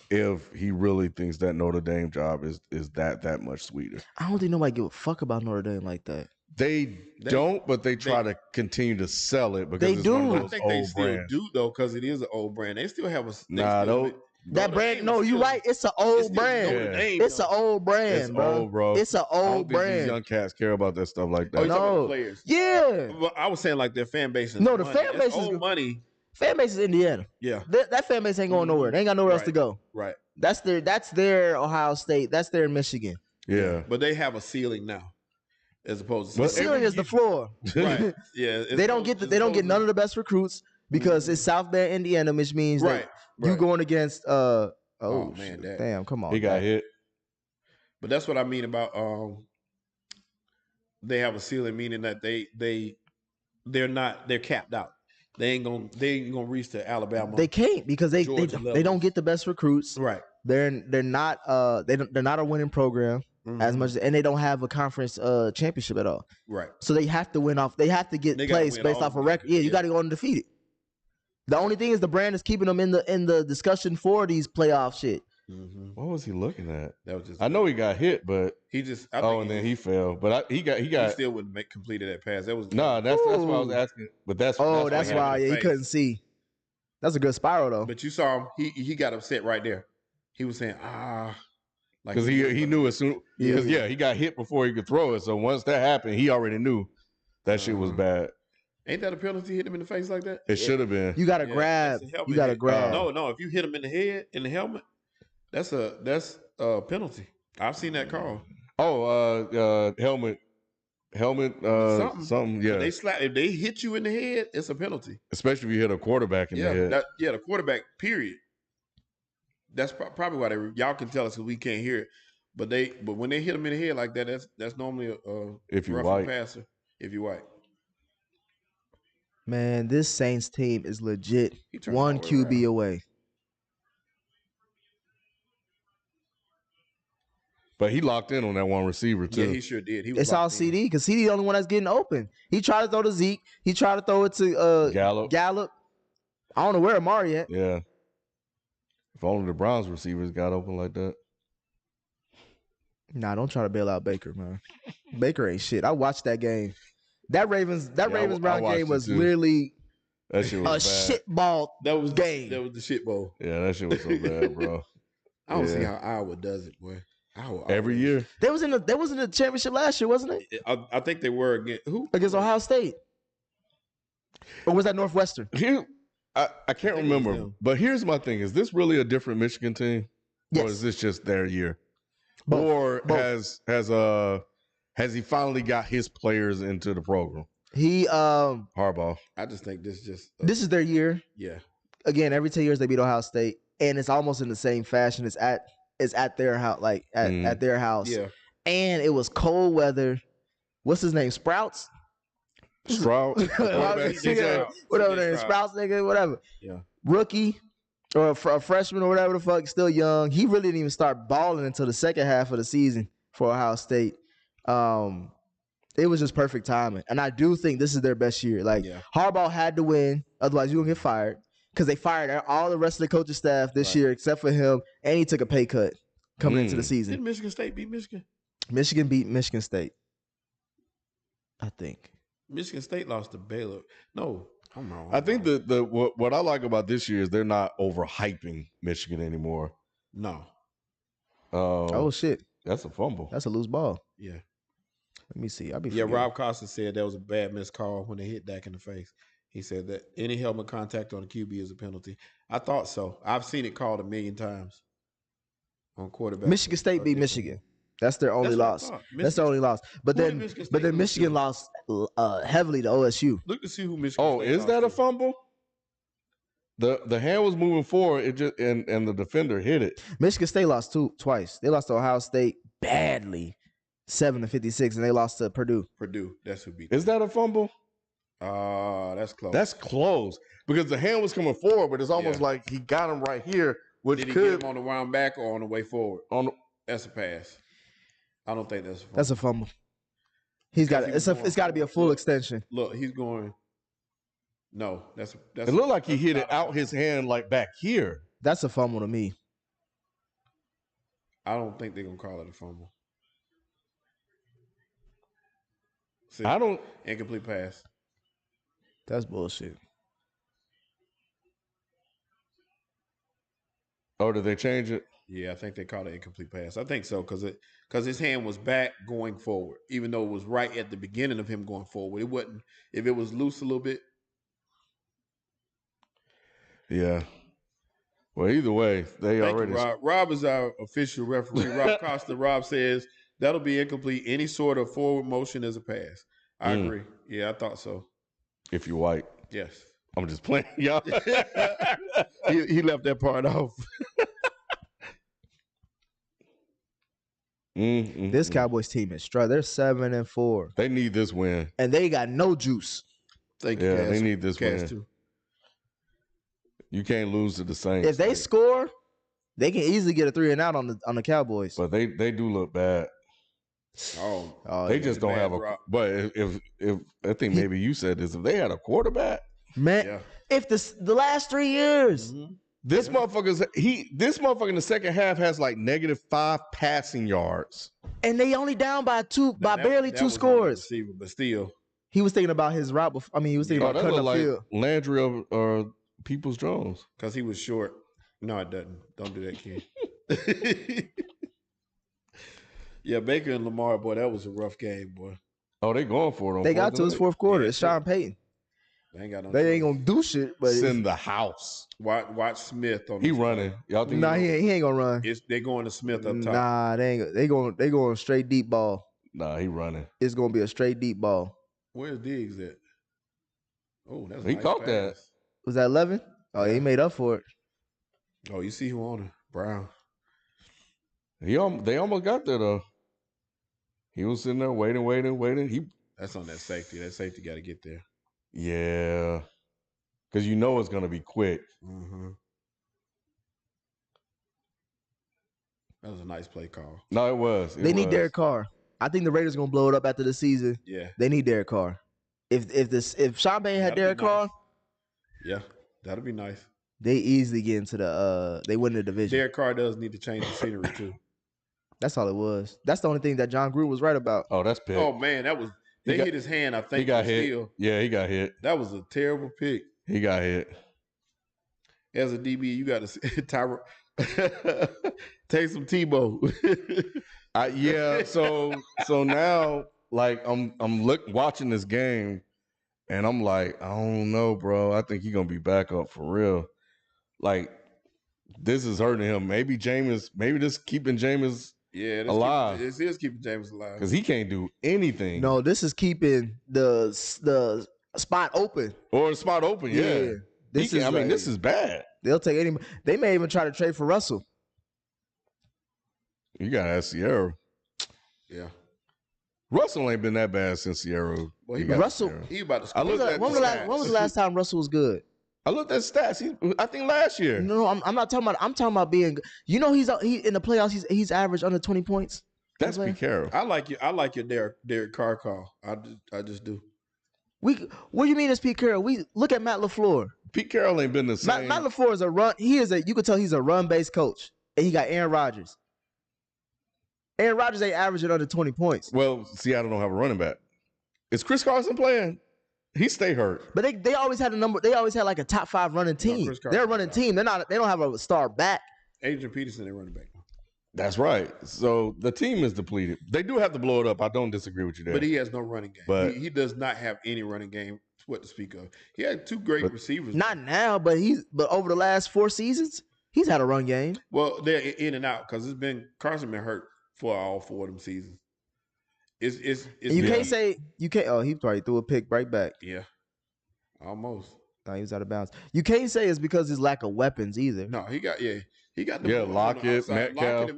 if he really thinks that Notre Dame job is that much sweeter. I don't think nobody give a fuck about Notre Dame like that. They don't, but they try to continue to sell it because They it's do. one of I those think they old still brands. do though, because it is an old brand. They still have a Nah, That brand, no, you're right. It's an old brand. Yeah. It's an old brand, It's bro. old, bro. It's an I don't old think these brand. young cats care about that stuff like that. Oh, you talking about No. the players? Yeah. Well, I was saying like their fan base is No, the money. fan That's base is old good. money. Fan base is Indiana. Yeah, That fan base ain't going nowhere. They ain't got nowhere else to go. right. That's their Ohio State. That's their Michigan. Yeah. But they have a ceiling now, as opposed to The ceiling is the floor. right. Yeah, They don't get none of the best recruits because it's South Bend, Indiana, which means that you going against oh man, damn, come on. He got hit. But that's what I mean about they have a ceiling, meaning that they're capped out. They ain't gonna reach to Alabama. They can't because they Georgia don't get the best recruits. right. They're not they're not a winning program as much, and they don't have a conference championship at all. Right. So they have to win off. They have to get placed based off a record. Yeah, you got to go undefeated. The only thing is the brand is keeping them in the discussion for these playoff shit. Mm-hmm. What was he looking at? That was just. I know he got hit, but he just. and then he fell. But he got. He still wouldn't make completed that pass. That was That's what I was asking. But that's why he couldn't see. That's a good spiral though. But you saw him. He got upset right there. He was saying because he knew as soon because he got hit before he could throw it. So once that happened, he already knew that shit was bad. Ain't that a penalty? Hit him in the face like that? It should have been. You got to grab. You got to grab. No. If you hit him in the head in the helmet, that's a penalty. I've seen that call. Oh, helmet. Something. Yeah. If they hit you in the head, it's a penalty. Especially if you hit a quarterback in the head. The quarterback. Period. That's probably why y'all can tell us because we can't hear it. But when they hit them in the head like that, that's normally a if you're roughing white passer. If you're white. Man, this Saints team is legit. One QB away. But he locked in on that one receiver too. Yeah, he sure did. It's all CD because CD the only one that's getting open. He tried to throw to Zeke. He tried to throw it to Gallup. I don't know where Amari at. Yeah. If only the Browns receivers got open like that. Nah, don't try to bail out Baker, man. Baker ain't shit. I watched that game. That Ravens Brown game was literally that shit was a shit ball game. That was the shit bowl. Yeah, that shit was so bad, bro. I don't see how Iowa does it, boy. Every year. They was in the championship last year, wasn't it? I think they were against Ohio State. Or was that Northwestern? I can't remember. But here's my thing. Is this really a different Michigan team? Yes. Or is this just their year? Both. Has he finally got his players into the program? Harbaugh. I just think this is their year. Yeah. Again, every 10 years they beat Ohio State, and it's almost in the same fashion. It's at their house, at their house. Yeah. And it was cold weather. What's his name? Sprouts? Sprouts. Whatever name. Sprouts, nigga, whatever. Yeah. Rookie or a freshman or whatever the fuck, still young. He really didn't even start balling until the second half of the season for Ohio State. It was just perfect timing. And I do think this is their best year. Harbaugh had to win, otherwise you're going to get fired. Because they fired all the rest of the coaching staff this year except for him, and he took a pay cut coming into the season. Did Michigan State beat Michigan? Michigan beat Michigan State, I think. Michigan State lost to Baylor. No, I'm wrong. I think what I like about this year is they're not overhyping Michigan anymore. No. Oh, shit. That's a fumble. That's a loose ball. Yeah. Let me see. Rob Costas said that was a bad missed call when they hit Dak in the face. He said that any helmet contact on the QB is a penalty. I thought so. I've seen it called 1,000,000 times on quarterback. Michigan State beat Michigan. That's their only loss. That's their only loss. But then Michigan lost heavily to OSU. Look to see who Michigan State is that a to. fumble? The hand was moving forward. It just and the defender hit it. Michigan State lost twice. They lost to Ohio State badly, 7-56, and they lost to Purdue. Purdue. That's who beat. Is that a fumble? That's close. That's close because the hand was coming forward, but it's almost like he got him right here. Which did he get him on the round back or on the way forward? That's a pass. I don't think that's a fumble. That's a fumble. He's got it's got to be a full extension. Look, he's going. No, that's. It looked like he hit it out his hand like back here. That's a fumble to me. I don't think they're gonna call it a fumble. I don't. Incomplete pass. That's bullshit. Oh, did they change it? Yeah, I think they called it incomplete pass. I think so because his hand was back going forward, even though it was right at the beginning of him going forward. It wasn't if it was loose a little bit. Yeah. Well, either way, they Thank already. you, Rob. Rob is our official referee. Rob Costa. Rob says that'll be incomplete. Any sort of forward motion is a pass. I agree. Yeah, I thought so. If you're white. Yes. I'm just playing, y'all. he left that part off. This Cowboys team is strong. They're 7-4. They need this win. And they got no juice. Thank you, Yeah, Cass. they need this Cass win. too. You can't lose to the Saints. If they score, they can easily get a 3 and out on the Cowboys. But they do look bad. Oh, They just don't have a. Rob. But if I think maybe you said this, if they had a quarterback, Man, Yeah. if the last 3 years, this motherfucker in the second half has like -5 passing yards. and they only down by barely That two was on the scores. receiver, but still. He was thinking about his route. He was thinking Oh, about that cutting look the like field. Landry or Peoples Jones. Because he was short. No, it doesn't. Don't do that, kid. Yeah, Baker and Lamar, boy, that was a rough game, boy. Oh, they going for it. They got to his fourth quarter. Yeah, It's Sean Payton. They ain't got no. They ain't choice. gonna do shit, but Send the house. Watch Smith on. He this running. play. Y'all think? nah, he ain't gonna run. They going to Smith up top. Nah, they going straight deep ball. Nah, he running. It's gonna be a straight deep ball. Where's Diggs at? Oh, that's a He nice caught pass. that. Was that 11? Oh, he made up for it. Oh, you see who on it? Brown. They almost got there though. He was sitting there waiting. That's on that safety. That safety got to get there. Yeah, because you know it's gonna be quick. Mm-hmm. That was a nice play call. No, it was. They need Derek Carr. I think the Raiders gonna blow it up after the season. Yeah. They need Derek Carr. If Sean Payton had That'd be Derek Carr, nice. Yeah, that'd be nice. they easily get into they win the division. Derek Carr does need to change the scenery too. That's all it was. That's the only thing that John Gruden was right about. Oh, that's pick. Oh man, they hit his hand. I think he got hit. Steal. Yeah, he got hit. That was a terrible pick. He got hit. As a DB, you got to Tyra. Take some Tebow. Yeah. So now, like, I'm watching this game, and I'm like, I don't know, bro. I think he's gonna be back up for real. Like, this is hurting him. Maybe this keeping Jameis alive. This is keeping James alive. Because he can't do anything. No, this is keeping the spot open. Or the spot open, yeah. This is bad. They'll take any. They may even try to trade for Russell. You gotta ask Sierra. Yeah. Russell ain't been that bad since Sierra. Well, Russell. He about to score. When was the last time Russell was good? I looked at stats. I think last year. No, I'm not talking about. I'm talking about being. You know, he in the playoffs. He's averaged under 20 points. That's Pete Carroll. I like your Derek Carr call. I just do. What do you mean it's Pete Carroll? We look at Matt LaFleur. Pete Carroll ain't been the same. Matt LaFleur is a run. You could tell he's a run-based coach, and he got Aaron Rodgers. Aaron Rodgers ain't averaging under 20 points. Well, Seattle don't have a running back. Is Chris Carson playing? He stay hurt. But they always had a number. They always had like a top 5 running team. They're a running team. They don't have a star back. Adrian Peterson, they running back. That's right. So the team is depleted. They do have to blow it up. I don't disagree with you there. But he has no running game. But he does not have any running game what to speak of. He had 2 great receivers. Not now, but over the last 4 seasons, he's had a run game. Well, they're in and out because Carson been hurt for all 4 of them seasons. You can't. Oh, he probably threw a pick right back. Yeah, almost. No, he was out of bounds. You can't say it's because his lack of weapons either. No, he got the Lockett, Metcalf.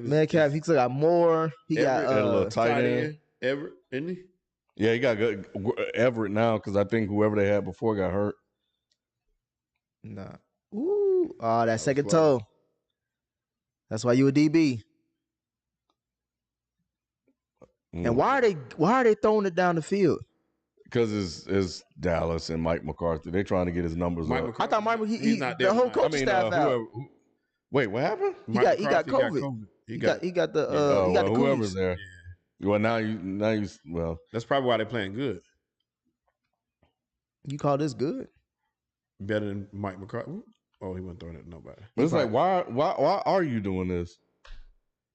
Metcalf, he's got more. He Everett, got a little tight end. Everett, isn't he? Yeah, he got good Everett now because I think whoever they had before got hurt. Nah. Ooh. Oh, that second toe. That's why you a DB. And why are they throwing it down the field? Because it's Dallas and Mike McCarthy. They're trying to get his numbers up. I thought Mike he's not there. the whole coaching staff out. Wait, what happened? He got COVID. He got the whoever's there. Well, now you well. That's probably why they're playing good. You call this good? Better than Mike McCarthy. Oh, he wasn't throwing it at nobody. It's like why are you doing this?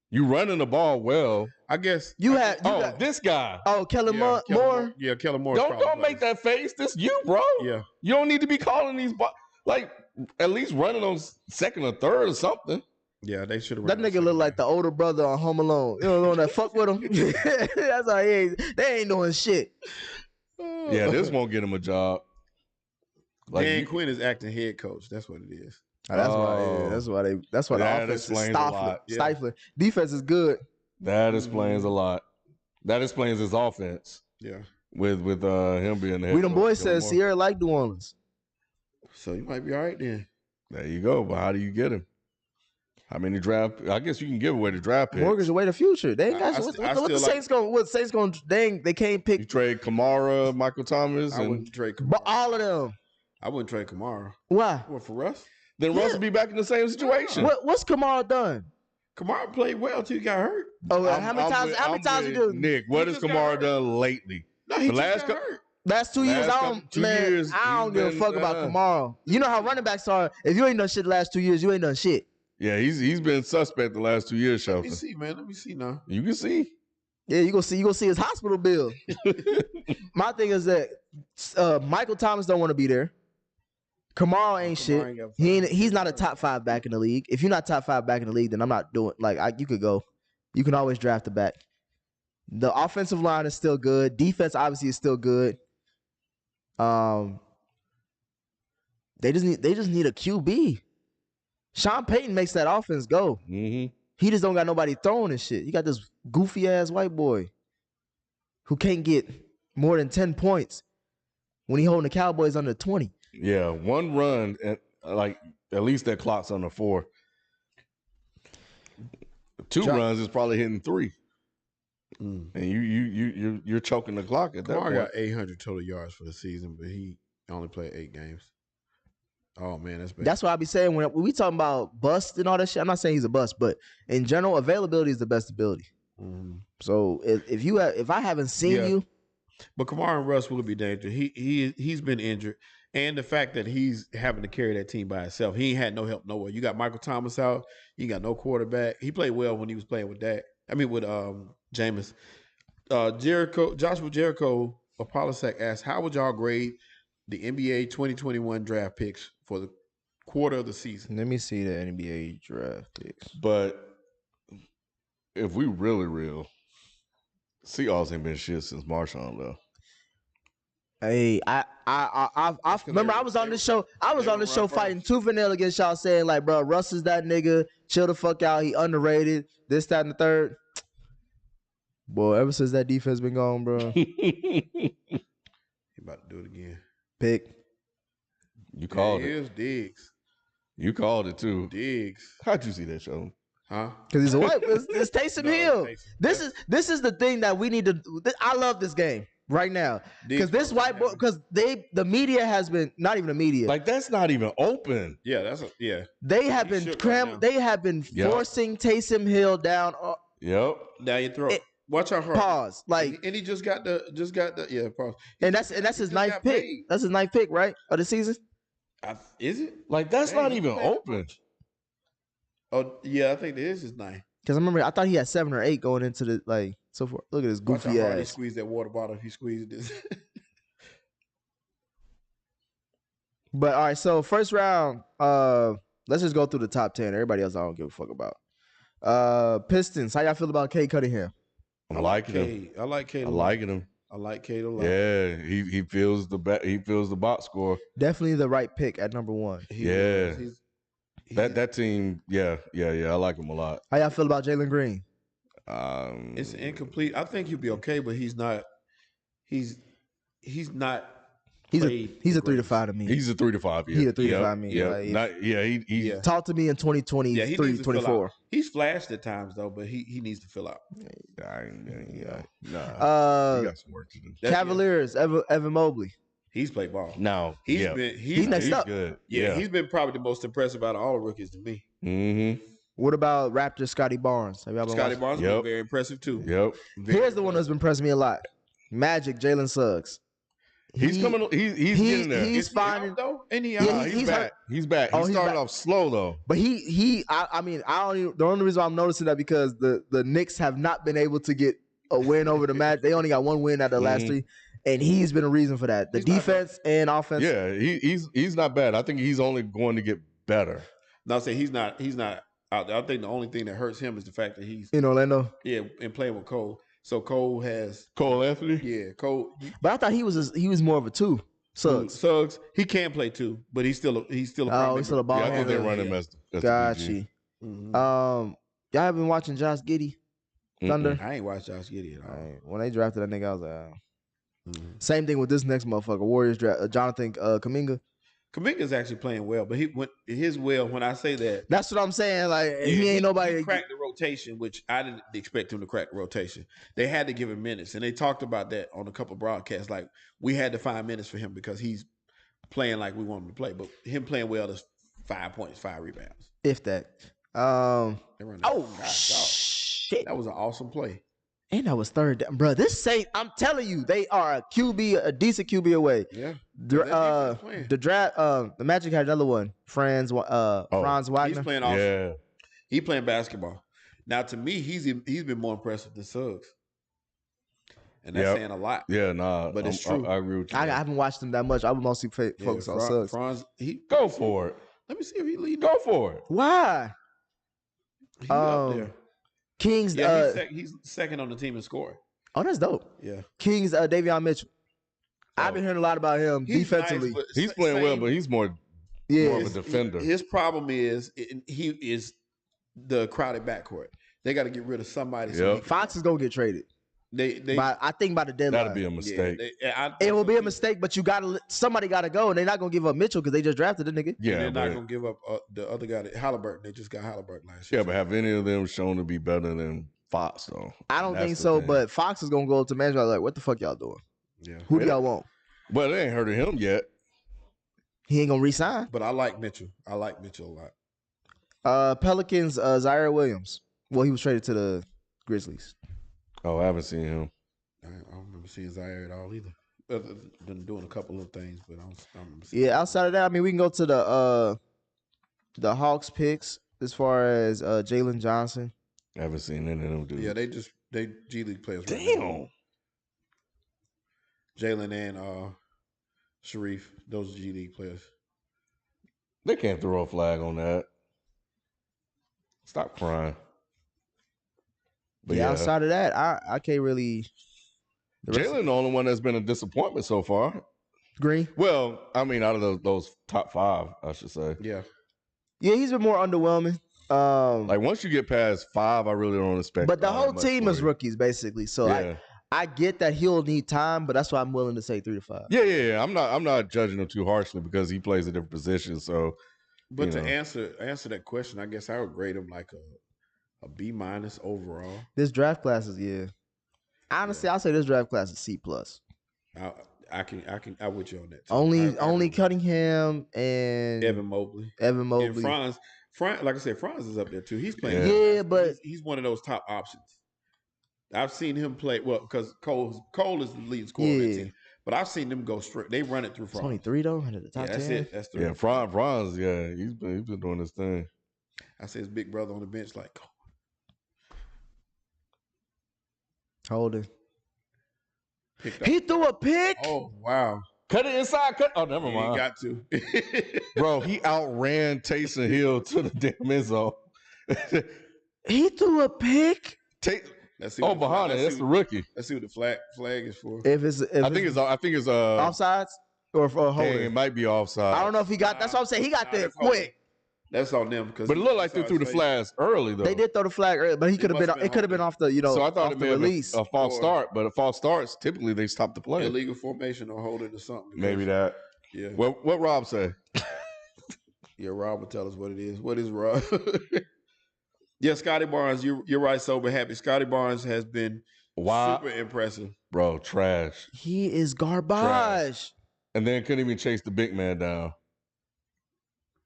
You running the ball well. I guess This guy. Oh, Kellen Moore. Yeah, Kellen Moore. Don't make that face. This you, bro. Yeah. You don't need to be calling these like at least running on second or third or something. Yeah, they should have. That nigga look like the older brother on Home Alone. You know the one that fuck with him. That's how they ain't doing shit. Yeah, this won't get him a job. Like Dan Quinn is acting head coach. That's what it is. That's why the offense is stifling. Defense is good. That explains a lot. That explains his offense. Yeah. With him being the head We them boys said Sierra like New Orleans. So you might be all right then. There you go. But how do you get him? How many draft? I guess you can give away the draft picks. Mortgage away the future. They ain't got what the Saints going. What Saints going? They can't pick. You trade Kamara, Michael Thomas, I wouldn't trade Kamara. But all of them. I wouldn't trade Kamara. Why? What, for Russ? Then Russ will be back in the same situation. What's Kamara done? Kamara played well till he got hurt. Oh, how many times he do? Nick, what has Kamara done lately? No, he just got hurt. Last 2 years, I don't give a fuck about Kamara. You know how running backs are. If you ain't done shit the last 2 years, you ain't done shit. Yeah, he's been suspect the last 2 years, Shelton. Let me see, man. Let me see now. You can see. Yeah, you gonna see his hospital bill. My thing is that Michael Thomas don't want to be there. Kamara ain't shit. He's not a top 5 back in the league. If you're not top 5 back in the league, then I'm not doing you could go. You can always draft a back. The offensive line is still good. Defense obviously is still good. They just need a QB. Sean Payton makes that offense go. Mm-hmm. He just don't got nobody throwing and shit. He got this goofy ass white boy who can't get more than 10 points when he holding the Cowboys under 20. Yeah, one run at least that clock's under 4. 2 runs is probably hitting 3. And you're choking the clock at that point. Got 800 total yards for the season, but he only played 8 games. Oh man, that's bad. That's what I be saying when we talking about bust and all that shit. I'm not saying he's a bust, but in general, availability is the best ability. So if I haven't seen you, but Kamara and Russ will be dangerous. He's been injured, and the fact that he's having to carry that team by himself, he ain't had no help nowhere. You got Michael Thomas out, you got no quarterback. He played well when he was playing with Dak. I mean with Jameis. Joshua Jericho of Polisac asked, "How would y'all grade the NBA 2021 draft picks for the quarter of the season?" Let me see the NBA draft picks. But if we really real, Seahawks ain't been shit since Marshawn left. Hey, I remember I was on this show. I was on the show fighting tooth and nail against y'all, saying like, bro, Russ is that nigga. Chill the fuck out. He underrated. This, that, and the third. Boy, ever since that defense been gone, bro. He about to do it again. Pick. You called it. Here's Diggs. You called it too. Diggs. How'd you see that show? Huh? Because he's a white. It's Taysom Hill. This is the thing that we need to. I love this game right now because this white boy. Because the media has been not even the media. Like that's not even open. Yeah, They have been They have been forcing Taysom Hill down. Yep. Down your throat. Watch our heart. Pause. Like, and he just got the pause. And that's his ninth pick. Paid. That's his ninth pick, right, of the season. Is it? Like that's not even open. Oh yeah, I think that is his ninth. Because I thought he had 7 or 8 going into the so far. Look at this goofy Watch how ass. hard he squeezed that water bottle. If he squeezed this. But all right, so first round. Let's just go through the top 10. Everybody else I don't give a fuck about. Pistons. How y'all feel about Cade Cunningham? I like him. I like Cade. I like him. I like Cade a lot. Yeah, he feels the box score. Definitely the right pick at number 1. That team, yeah, I like him a lot. How y'all feel about Jalen Green? It's incomplete. I think he'll be okay, but he's not. He's not. He's a 3 to 5 to me. He's a 3 to 5. Yeah. He's a 3 to 5 to me. He talk to me in 2023, 24. He's flashed at times though, but he needs to fill out. He got some work to do. Cavaliers, Evan Mobley. He's played ball. No, he's next up. Good. Yeah, he's been probably the most impressive out of all rookies to me. Mm-hmm. What about Raptors Scotty Barnes? Have y'all been Scotty watching? Barnes Yep. been very impressive too. Yep. Here's the one that's been impressing me a lot. Magic, Jalen Suggs. He's coming. He's getting there. He's Is he out, finding. though. Ain't he Yeah, out? He's he's back. hurt. He's back. Oh, He he's started back. off slow though. But I mean, I don't even, the only reason I'm noticing that because the Knicks have not been able to get a win over the Magic. They only got one win out of the last three, and he's been a reason for that. The defense and offense. Yeah, he's not bad. I think he's only going to get better. Not saying he's not out there. I think the only thing that hurts him is the fact that he's In Orlando. and playing with Cole. So Cole has Cole Anthony. yeah Cole. But I thought he was more of a two. Suggs, he can play too, but he's still a He's still a ball Yeah, I think handler. they run him as the Got PG. you. Mhm. Y'all have been watching Josh Giddey, Thunder. I ain't watched Josh Giddey at all. All right. When they drafted that nigga, I was like, Mhm. same thing with this next motherfucker. Warriors draft Jonathan Kuminga. Kuminga's actually playing well, but when I say that, That's what I'm saying. Like he ain't nobody. He cracked the rotation, which I didn't expect him to crack the rotation. They had to give him minutes, and they talked about that on a couple of broadcasts. Like we had to find minutes for him because he's playing like we want him to play. But him playing well is 5 points, 5 rebounds. If that. They run that. Oh Gosh, dog. shit! That was an awesome play. And that was third down, bro. This Saint, I'm telling you, they are a QB, a decent QB away. Yeah. The draft, the Magic had another one, Franz Wagner. He's playing awesome. Yeah. He playing basketball. Now, to me, he's been more impressive than Suggs, and that's saying a lot. Yeah, nah. But it's true. I agree with you. I haven't watched him that much. I would mostly focus on Suggs. Franz, Go for it. let me see if he lead. Go for it. Why? He's up there. Kings. Yeah, he's second on the team in scoring. Oh, that's dope. Yeah, Kings. Davion Mitchell. I've been hearing a lot about him He's defensively. nice, but He's playing well, but he's more of a defender. His problem is he is the crowded backcourt. They got to get rid of somebody. Yep. Fox is gonna get traded. I think by the deadline. That'd be a mistake. It will be a mistake, but somebody got to go, and they're not gonna give up Mitchell because they just drafted the nigga. Yeah, they're not gonna give up the other guy, Halliburton. They just got Halliburton last year. Yeah, but have any of them shown to be better than Fox though? I don't That's think the so, thing. but Fox is gonna go up to management like, what the fuck y'all doing? Yeah, Who do y'all want? Well, they ain't heard of him yet. He ain't gonna resign. but I like Mitchell. I like Mitchell a lot. Pelicans, Zaire Williams. Well, he was traded to the Grizzlies. Oh, I haven't seen him. I don't remember seeing Zaire at all either. Other than doing a couple of things, but I don't remember seeing Yeah, outside of that, I mean, we can go to the Hawks picks as far as Jalen Johnson. I haven't seen any of them dudes. Yeah, they G League players. right Damn. now. Jalen and Sharif, those G League players. They can't throw a flag on that. Stop crying. But Yeah, outside of that, I can't really. Jalen the only one that's been a disappointment so far. Green. Well, I mean, out of those top 5, I should say. Yeah. Yeah, he's been more underwhelming. Like once you get past 5, I really don't expect. But the all that whole much team for is you. rookies, basically. So Yeah. I get that he'll need time, but that's why I'm willing to say 3 to 5. Yeah. I'm not judging him too harshly because he plays a different position. So, But you to know. answer that question, I guess I would grade him like a B- overall. This draft class is honestly, I'll say this draft class is C+. I would you on that. Too. Only Cunningham and Evan Mobley. Mobley. And Franz, like I said, Franz is up there too. He's playing. Yeah, but he's one of those top options. I've seen him play well because Cole is the lead scorer of that team. But I've seen them go straight. They run it through Franz. 23 though, into the Yeah, top that's 10. it. That's the Franz, he's been doing his thing. I see his big brother on the bench like, Holding. picked up. He threw a pick. Oh wow! Cut it inside. Oh, never He mind. got to. Bro, he outran Taysom Hill to the damn end zone. He threw a pick. Let's see. Behind it. That's the rookie. Let's see what the flag is for. If I think it's offsides or dang, holding. it might be offside. I don't know if he got. That's what I'm saying. He got there that's holding. quick. That's on them because. But it looked like they threw the flags early though. They did throw the flag early, but he could have been. must have It could have been off the. So I thought off it the may have been release. a false Or- start, but a false starts typically they stop the play. illegal formation or holding or something. Maybe that. Yeah. What Rob say? Yeah, Rob will tell us what it is. What is Rob? Yeah, Scotty Barnes, you're right, sober happy. Scotty Barnes has been Wow, super impressive. bro, trash. He is garbage. And then couldn't even chase the big man down.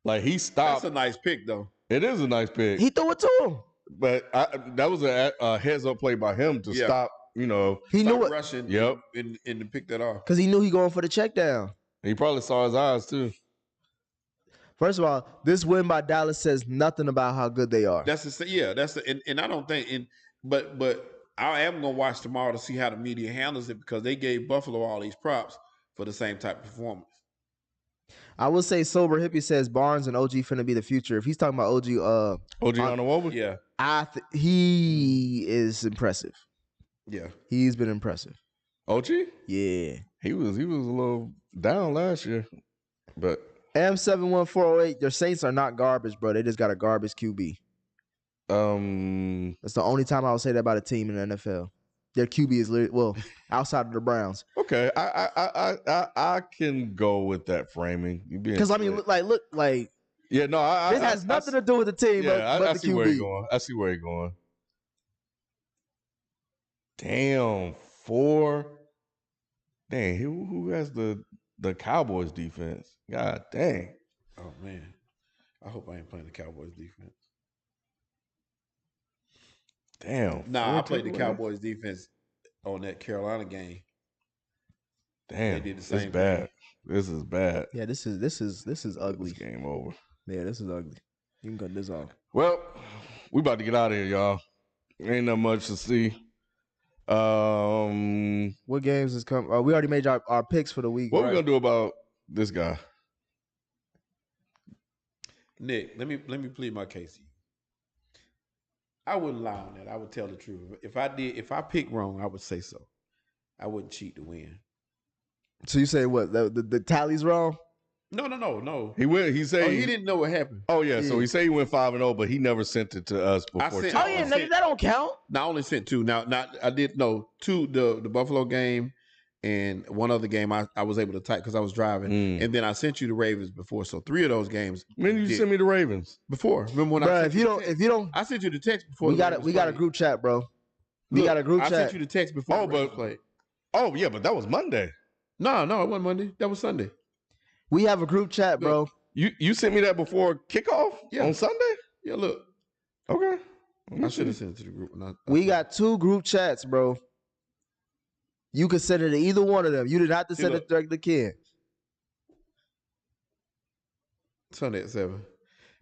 Like he stopped. That's a nice pick though. It is a nice pick. He threw it to him. But that was a heads-up play by him to stop, He knew it. Rushing. Yep. And to pick that off. Because he knew he going for the check down. He probably saw his eyes, too. First of all, this win by Dallas says nothing about how good they are. And I don't think but I am gonna watch tomorrow to see how the media handles it because they gave Buffalo all these props for the same type of performance. I will say Sober Hippie says Barnes and OG finna be the future. If he's talking about OG Anunoby? Yeah. He is impressive. Yeah. He's been impressive. OG? Yeah. He was a little down last year. But M71408, their Saints are not garbage, bro. They just got a garbage QB. That's the only time I would say that about a team in the NFL. Their QB is outside of the Browns. Okay, I can go with that framing. Because I mean, look, yeah, no, this has nothing to do with the team, but the see QB. Where you're going. I see where you're going. Damn, 4. Dang, who has the Cowboys defense? God dang. Oh man, I hope I ain't playing the Cowboys defense. Damn. Nah, I played the Cowboys defense on that Carolina game. Damn, they did the same it's bad. This is bad. Yeah, this is ugly. This game over. Yeah, this is ugly. You can cut this off. Well, we about to get out of here, y'all. Ain't not much to see. What games is coming? We already made our picks for the week. What we gonna do about this guy? Nick, let me plead my case to you. I wouldn't lie on that. I would tell the truth. If I picked wrong, I would say so. I wouldn't cheat to win. So you say what? The tally's wrong? No. He said he didn't know what happened. Oh yeah, so he said he went 5-0, but he never sent it to us before. That don't count. I only sent 2. Now I did know 2, the Buffalo game and one other game I was able to type because I was driving, and then I sent you the Ravens before. So 3 of those games. When did you send me the Ravens? Before. Remember when I sent you the text before. We got a group chat, bro. We got a group chat. I sent you the text before. Oh yeah, but that was Monday. No, it wasn't Monday. That was Sunday. We have a group chat, bro. You sent me that before kickoff on Sunday? Yeah, look. Okay. I should have sent it to the group. We got 2 group chats, bro. You could send it to either one of them. You didn't have to send it direct to Ken. Sunday at 7.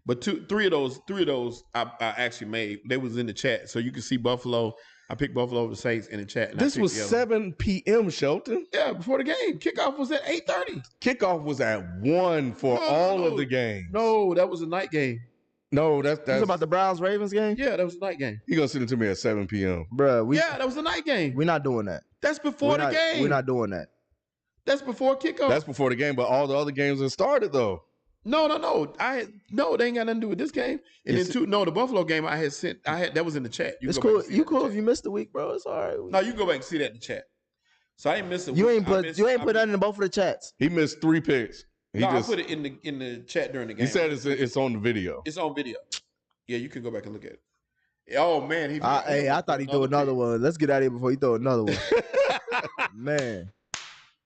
But 3 of those I actually made. They was in the chat. So you can see Buffalo. I picked Buffalo over the Saints in the chat. This was 7 p.m., Shelton. Yeah, before the game. Kickoff was at 8:30. Kickoff was at 1 for all of the games. No, that was a night game. No, that's about the Browns-Ravens game? Yeah, that was a night game. He gonna send it to me at 7 p.m. Bro, that was a night game. We're not doing that. That's before the game. We're not doing that. That's before kickoff. That's before the game, but all the other games have started though. No. They ain't got nothing to do with this game. And then the Buffalo game I had sent. That was in the chat. It's cool. You cool if you missed the week, bro. It's all right. No, you go back and see that in the chat. So I ain't missed it. You ain't put nothing in both of the chats. He missed 3 picks. I put it in the chat during the game. He said it's on the video. It's on video. Yeah, you can go back and look at it. Oh man, I thought he threw another one. Let's get out of here before he throw another one. Man,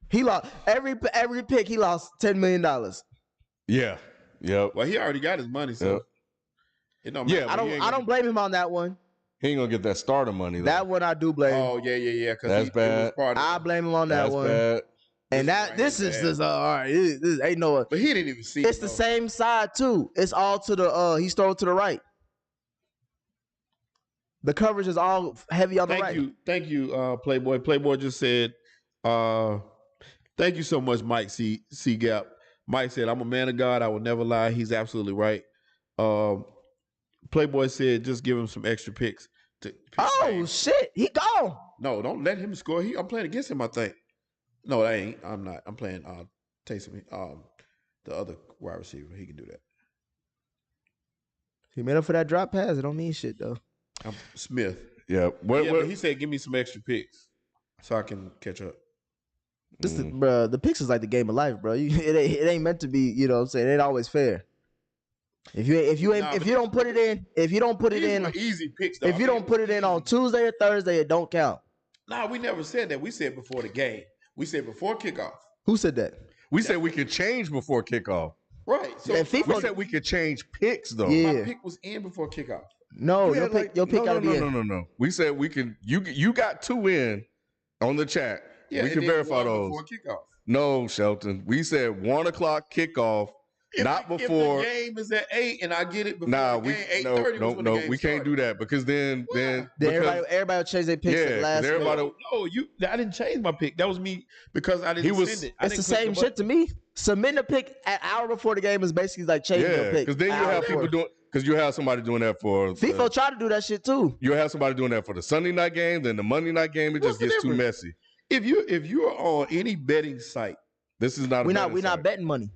he lost every pick. He lost $10 million. Yeah. Yep. Well, he already got his money, so it don't matter. Yeah, I don't blame him on that one. He ain't gonna get that starter money though. That one I do blame. Oh yeah. That's bad. I blame him on that one. Bad. And this is just all right. This ain't no. But he didn't even see. It's the same side too. It's all to the. He stole to the right. The coverage is all heavy on the right. Thank you, Playboy. Playboy just said, "Thank you so much, Mike C. Gap." Mike said, "I'm a man of God. I will never lie." He's absolutely right. Playboy said, "Just give him some extra picks." Shit, he gone. No, don't let him score. I'm playing against him, I think. No, I ain't. I'm not. I'm playing Taysom, the other wide receiver. He can do that. He made up for that drop pass. It don't mean shit though. Smith. Yeah. But he said, "Give me some extra picks so I can catch up." The picks is like the game of life, bro. It ain't meant to be. You know what I'm saying? It ain't always fair. If you don't put it in easy picks. Though. If you don't put it in on Tuesday or Thursday, it don't count. Nah, we never said that. We said before the game. We said before kickoff. Who said that? We said we could change before kickoff. Right. So And FIFA We said we could change picks though. Yeah. my pick was in before kickoff. No, You your had pick gotta be in. No. We said we can. You got 2 in on the chat. Yeah, we and can then verify one those. before kickoff. No, Shelton. We said 1 o'clock kickoff, not before. If the game is at 8 and I get it before Nah, the game, 8:30 was when the game we can't started. do that because then Everybody will change their picks at the last minute. everybody. No, I didn't change my pick. That was me because I didn't send it. It's the same shit to me. Submitting a pick an hour before the game is basically like changing your pick. Because then you have people doing. Because you have somebody doing that for FIFA try to do that shit too. You have somebody doing that for the Sunday night game, then the Monday night game. It What's just the gets too difference? messy. If you're on any betting site, This is not. We're a not betting money.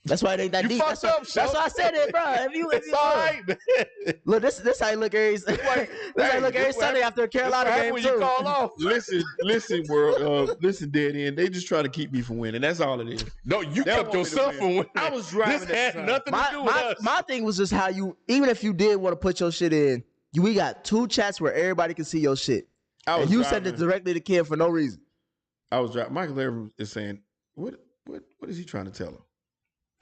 That's why it ain't that You deep. fucked That's up, why I said it, bro. If you all right, man. look, this how you look every this how you look every Sunday after a Carolina game too. You call off. listen, world, listen, dead end. They just try to keep me from winning. That's all it is. No, you They kept want me to yourself win. from winning. I was driving. This at had the time. nothing to do with us. My thing was just how you, even if you did want to put your shit in, we got 2 chats where everybody can see your shit. I was And you driving. sent it directly to Kim for no reason. I was driving. Michael Larry is saying, "What is he trying to tell him?"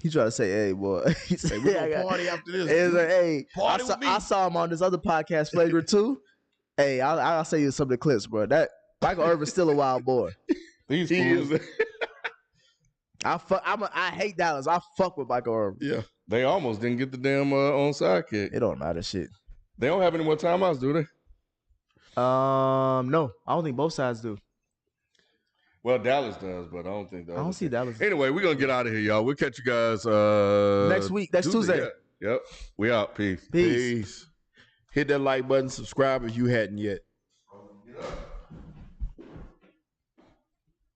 He tried to say, "Hey, boy." He said, Hey, we're gonna party after this. It's like, hey, Party with me. I saw him on this other podcast, Flagrant 2. Hey, I'll say you some of the clips, bro. That Michael Irvin's still a wild boy. These He fools, is. I hate Dallas. I fuck with Michael Irvin. Yeah. they almost didn't get the damn onside kick. It don't matter, shit. They don't have any more timeouts, do they? No, I don't think both sides do. Well, Dallas does, but I don't think I don't see Dallas. Anyway, we're gonna get out of here, y'all. We'll catch you guys Next week, next Tuesday. Yeah. Yep. We out. Peace. Peace. Hit that like button. Subscribe if you hadn't yet. Yeah.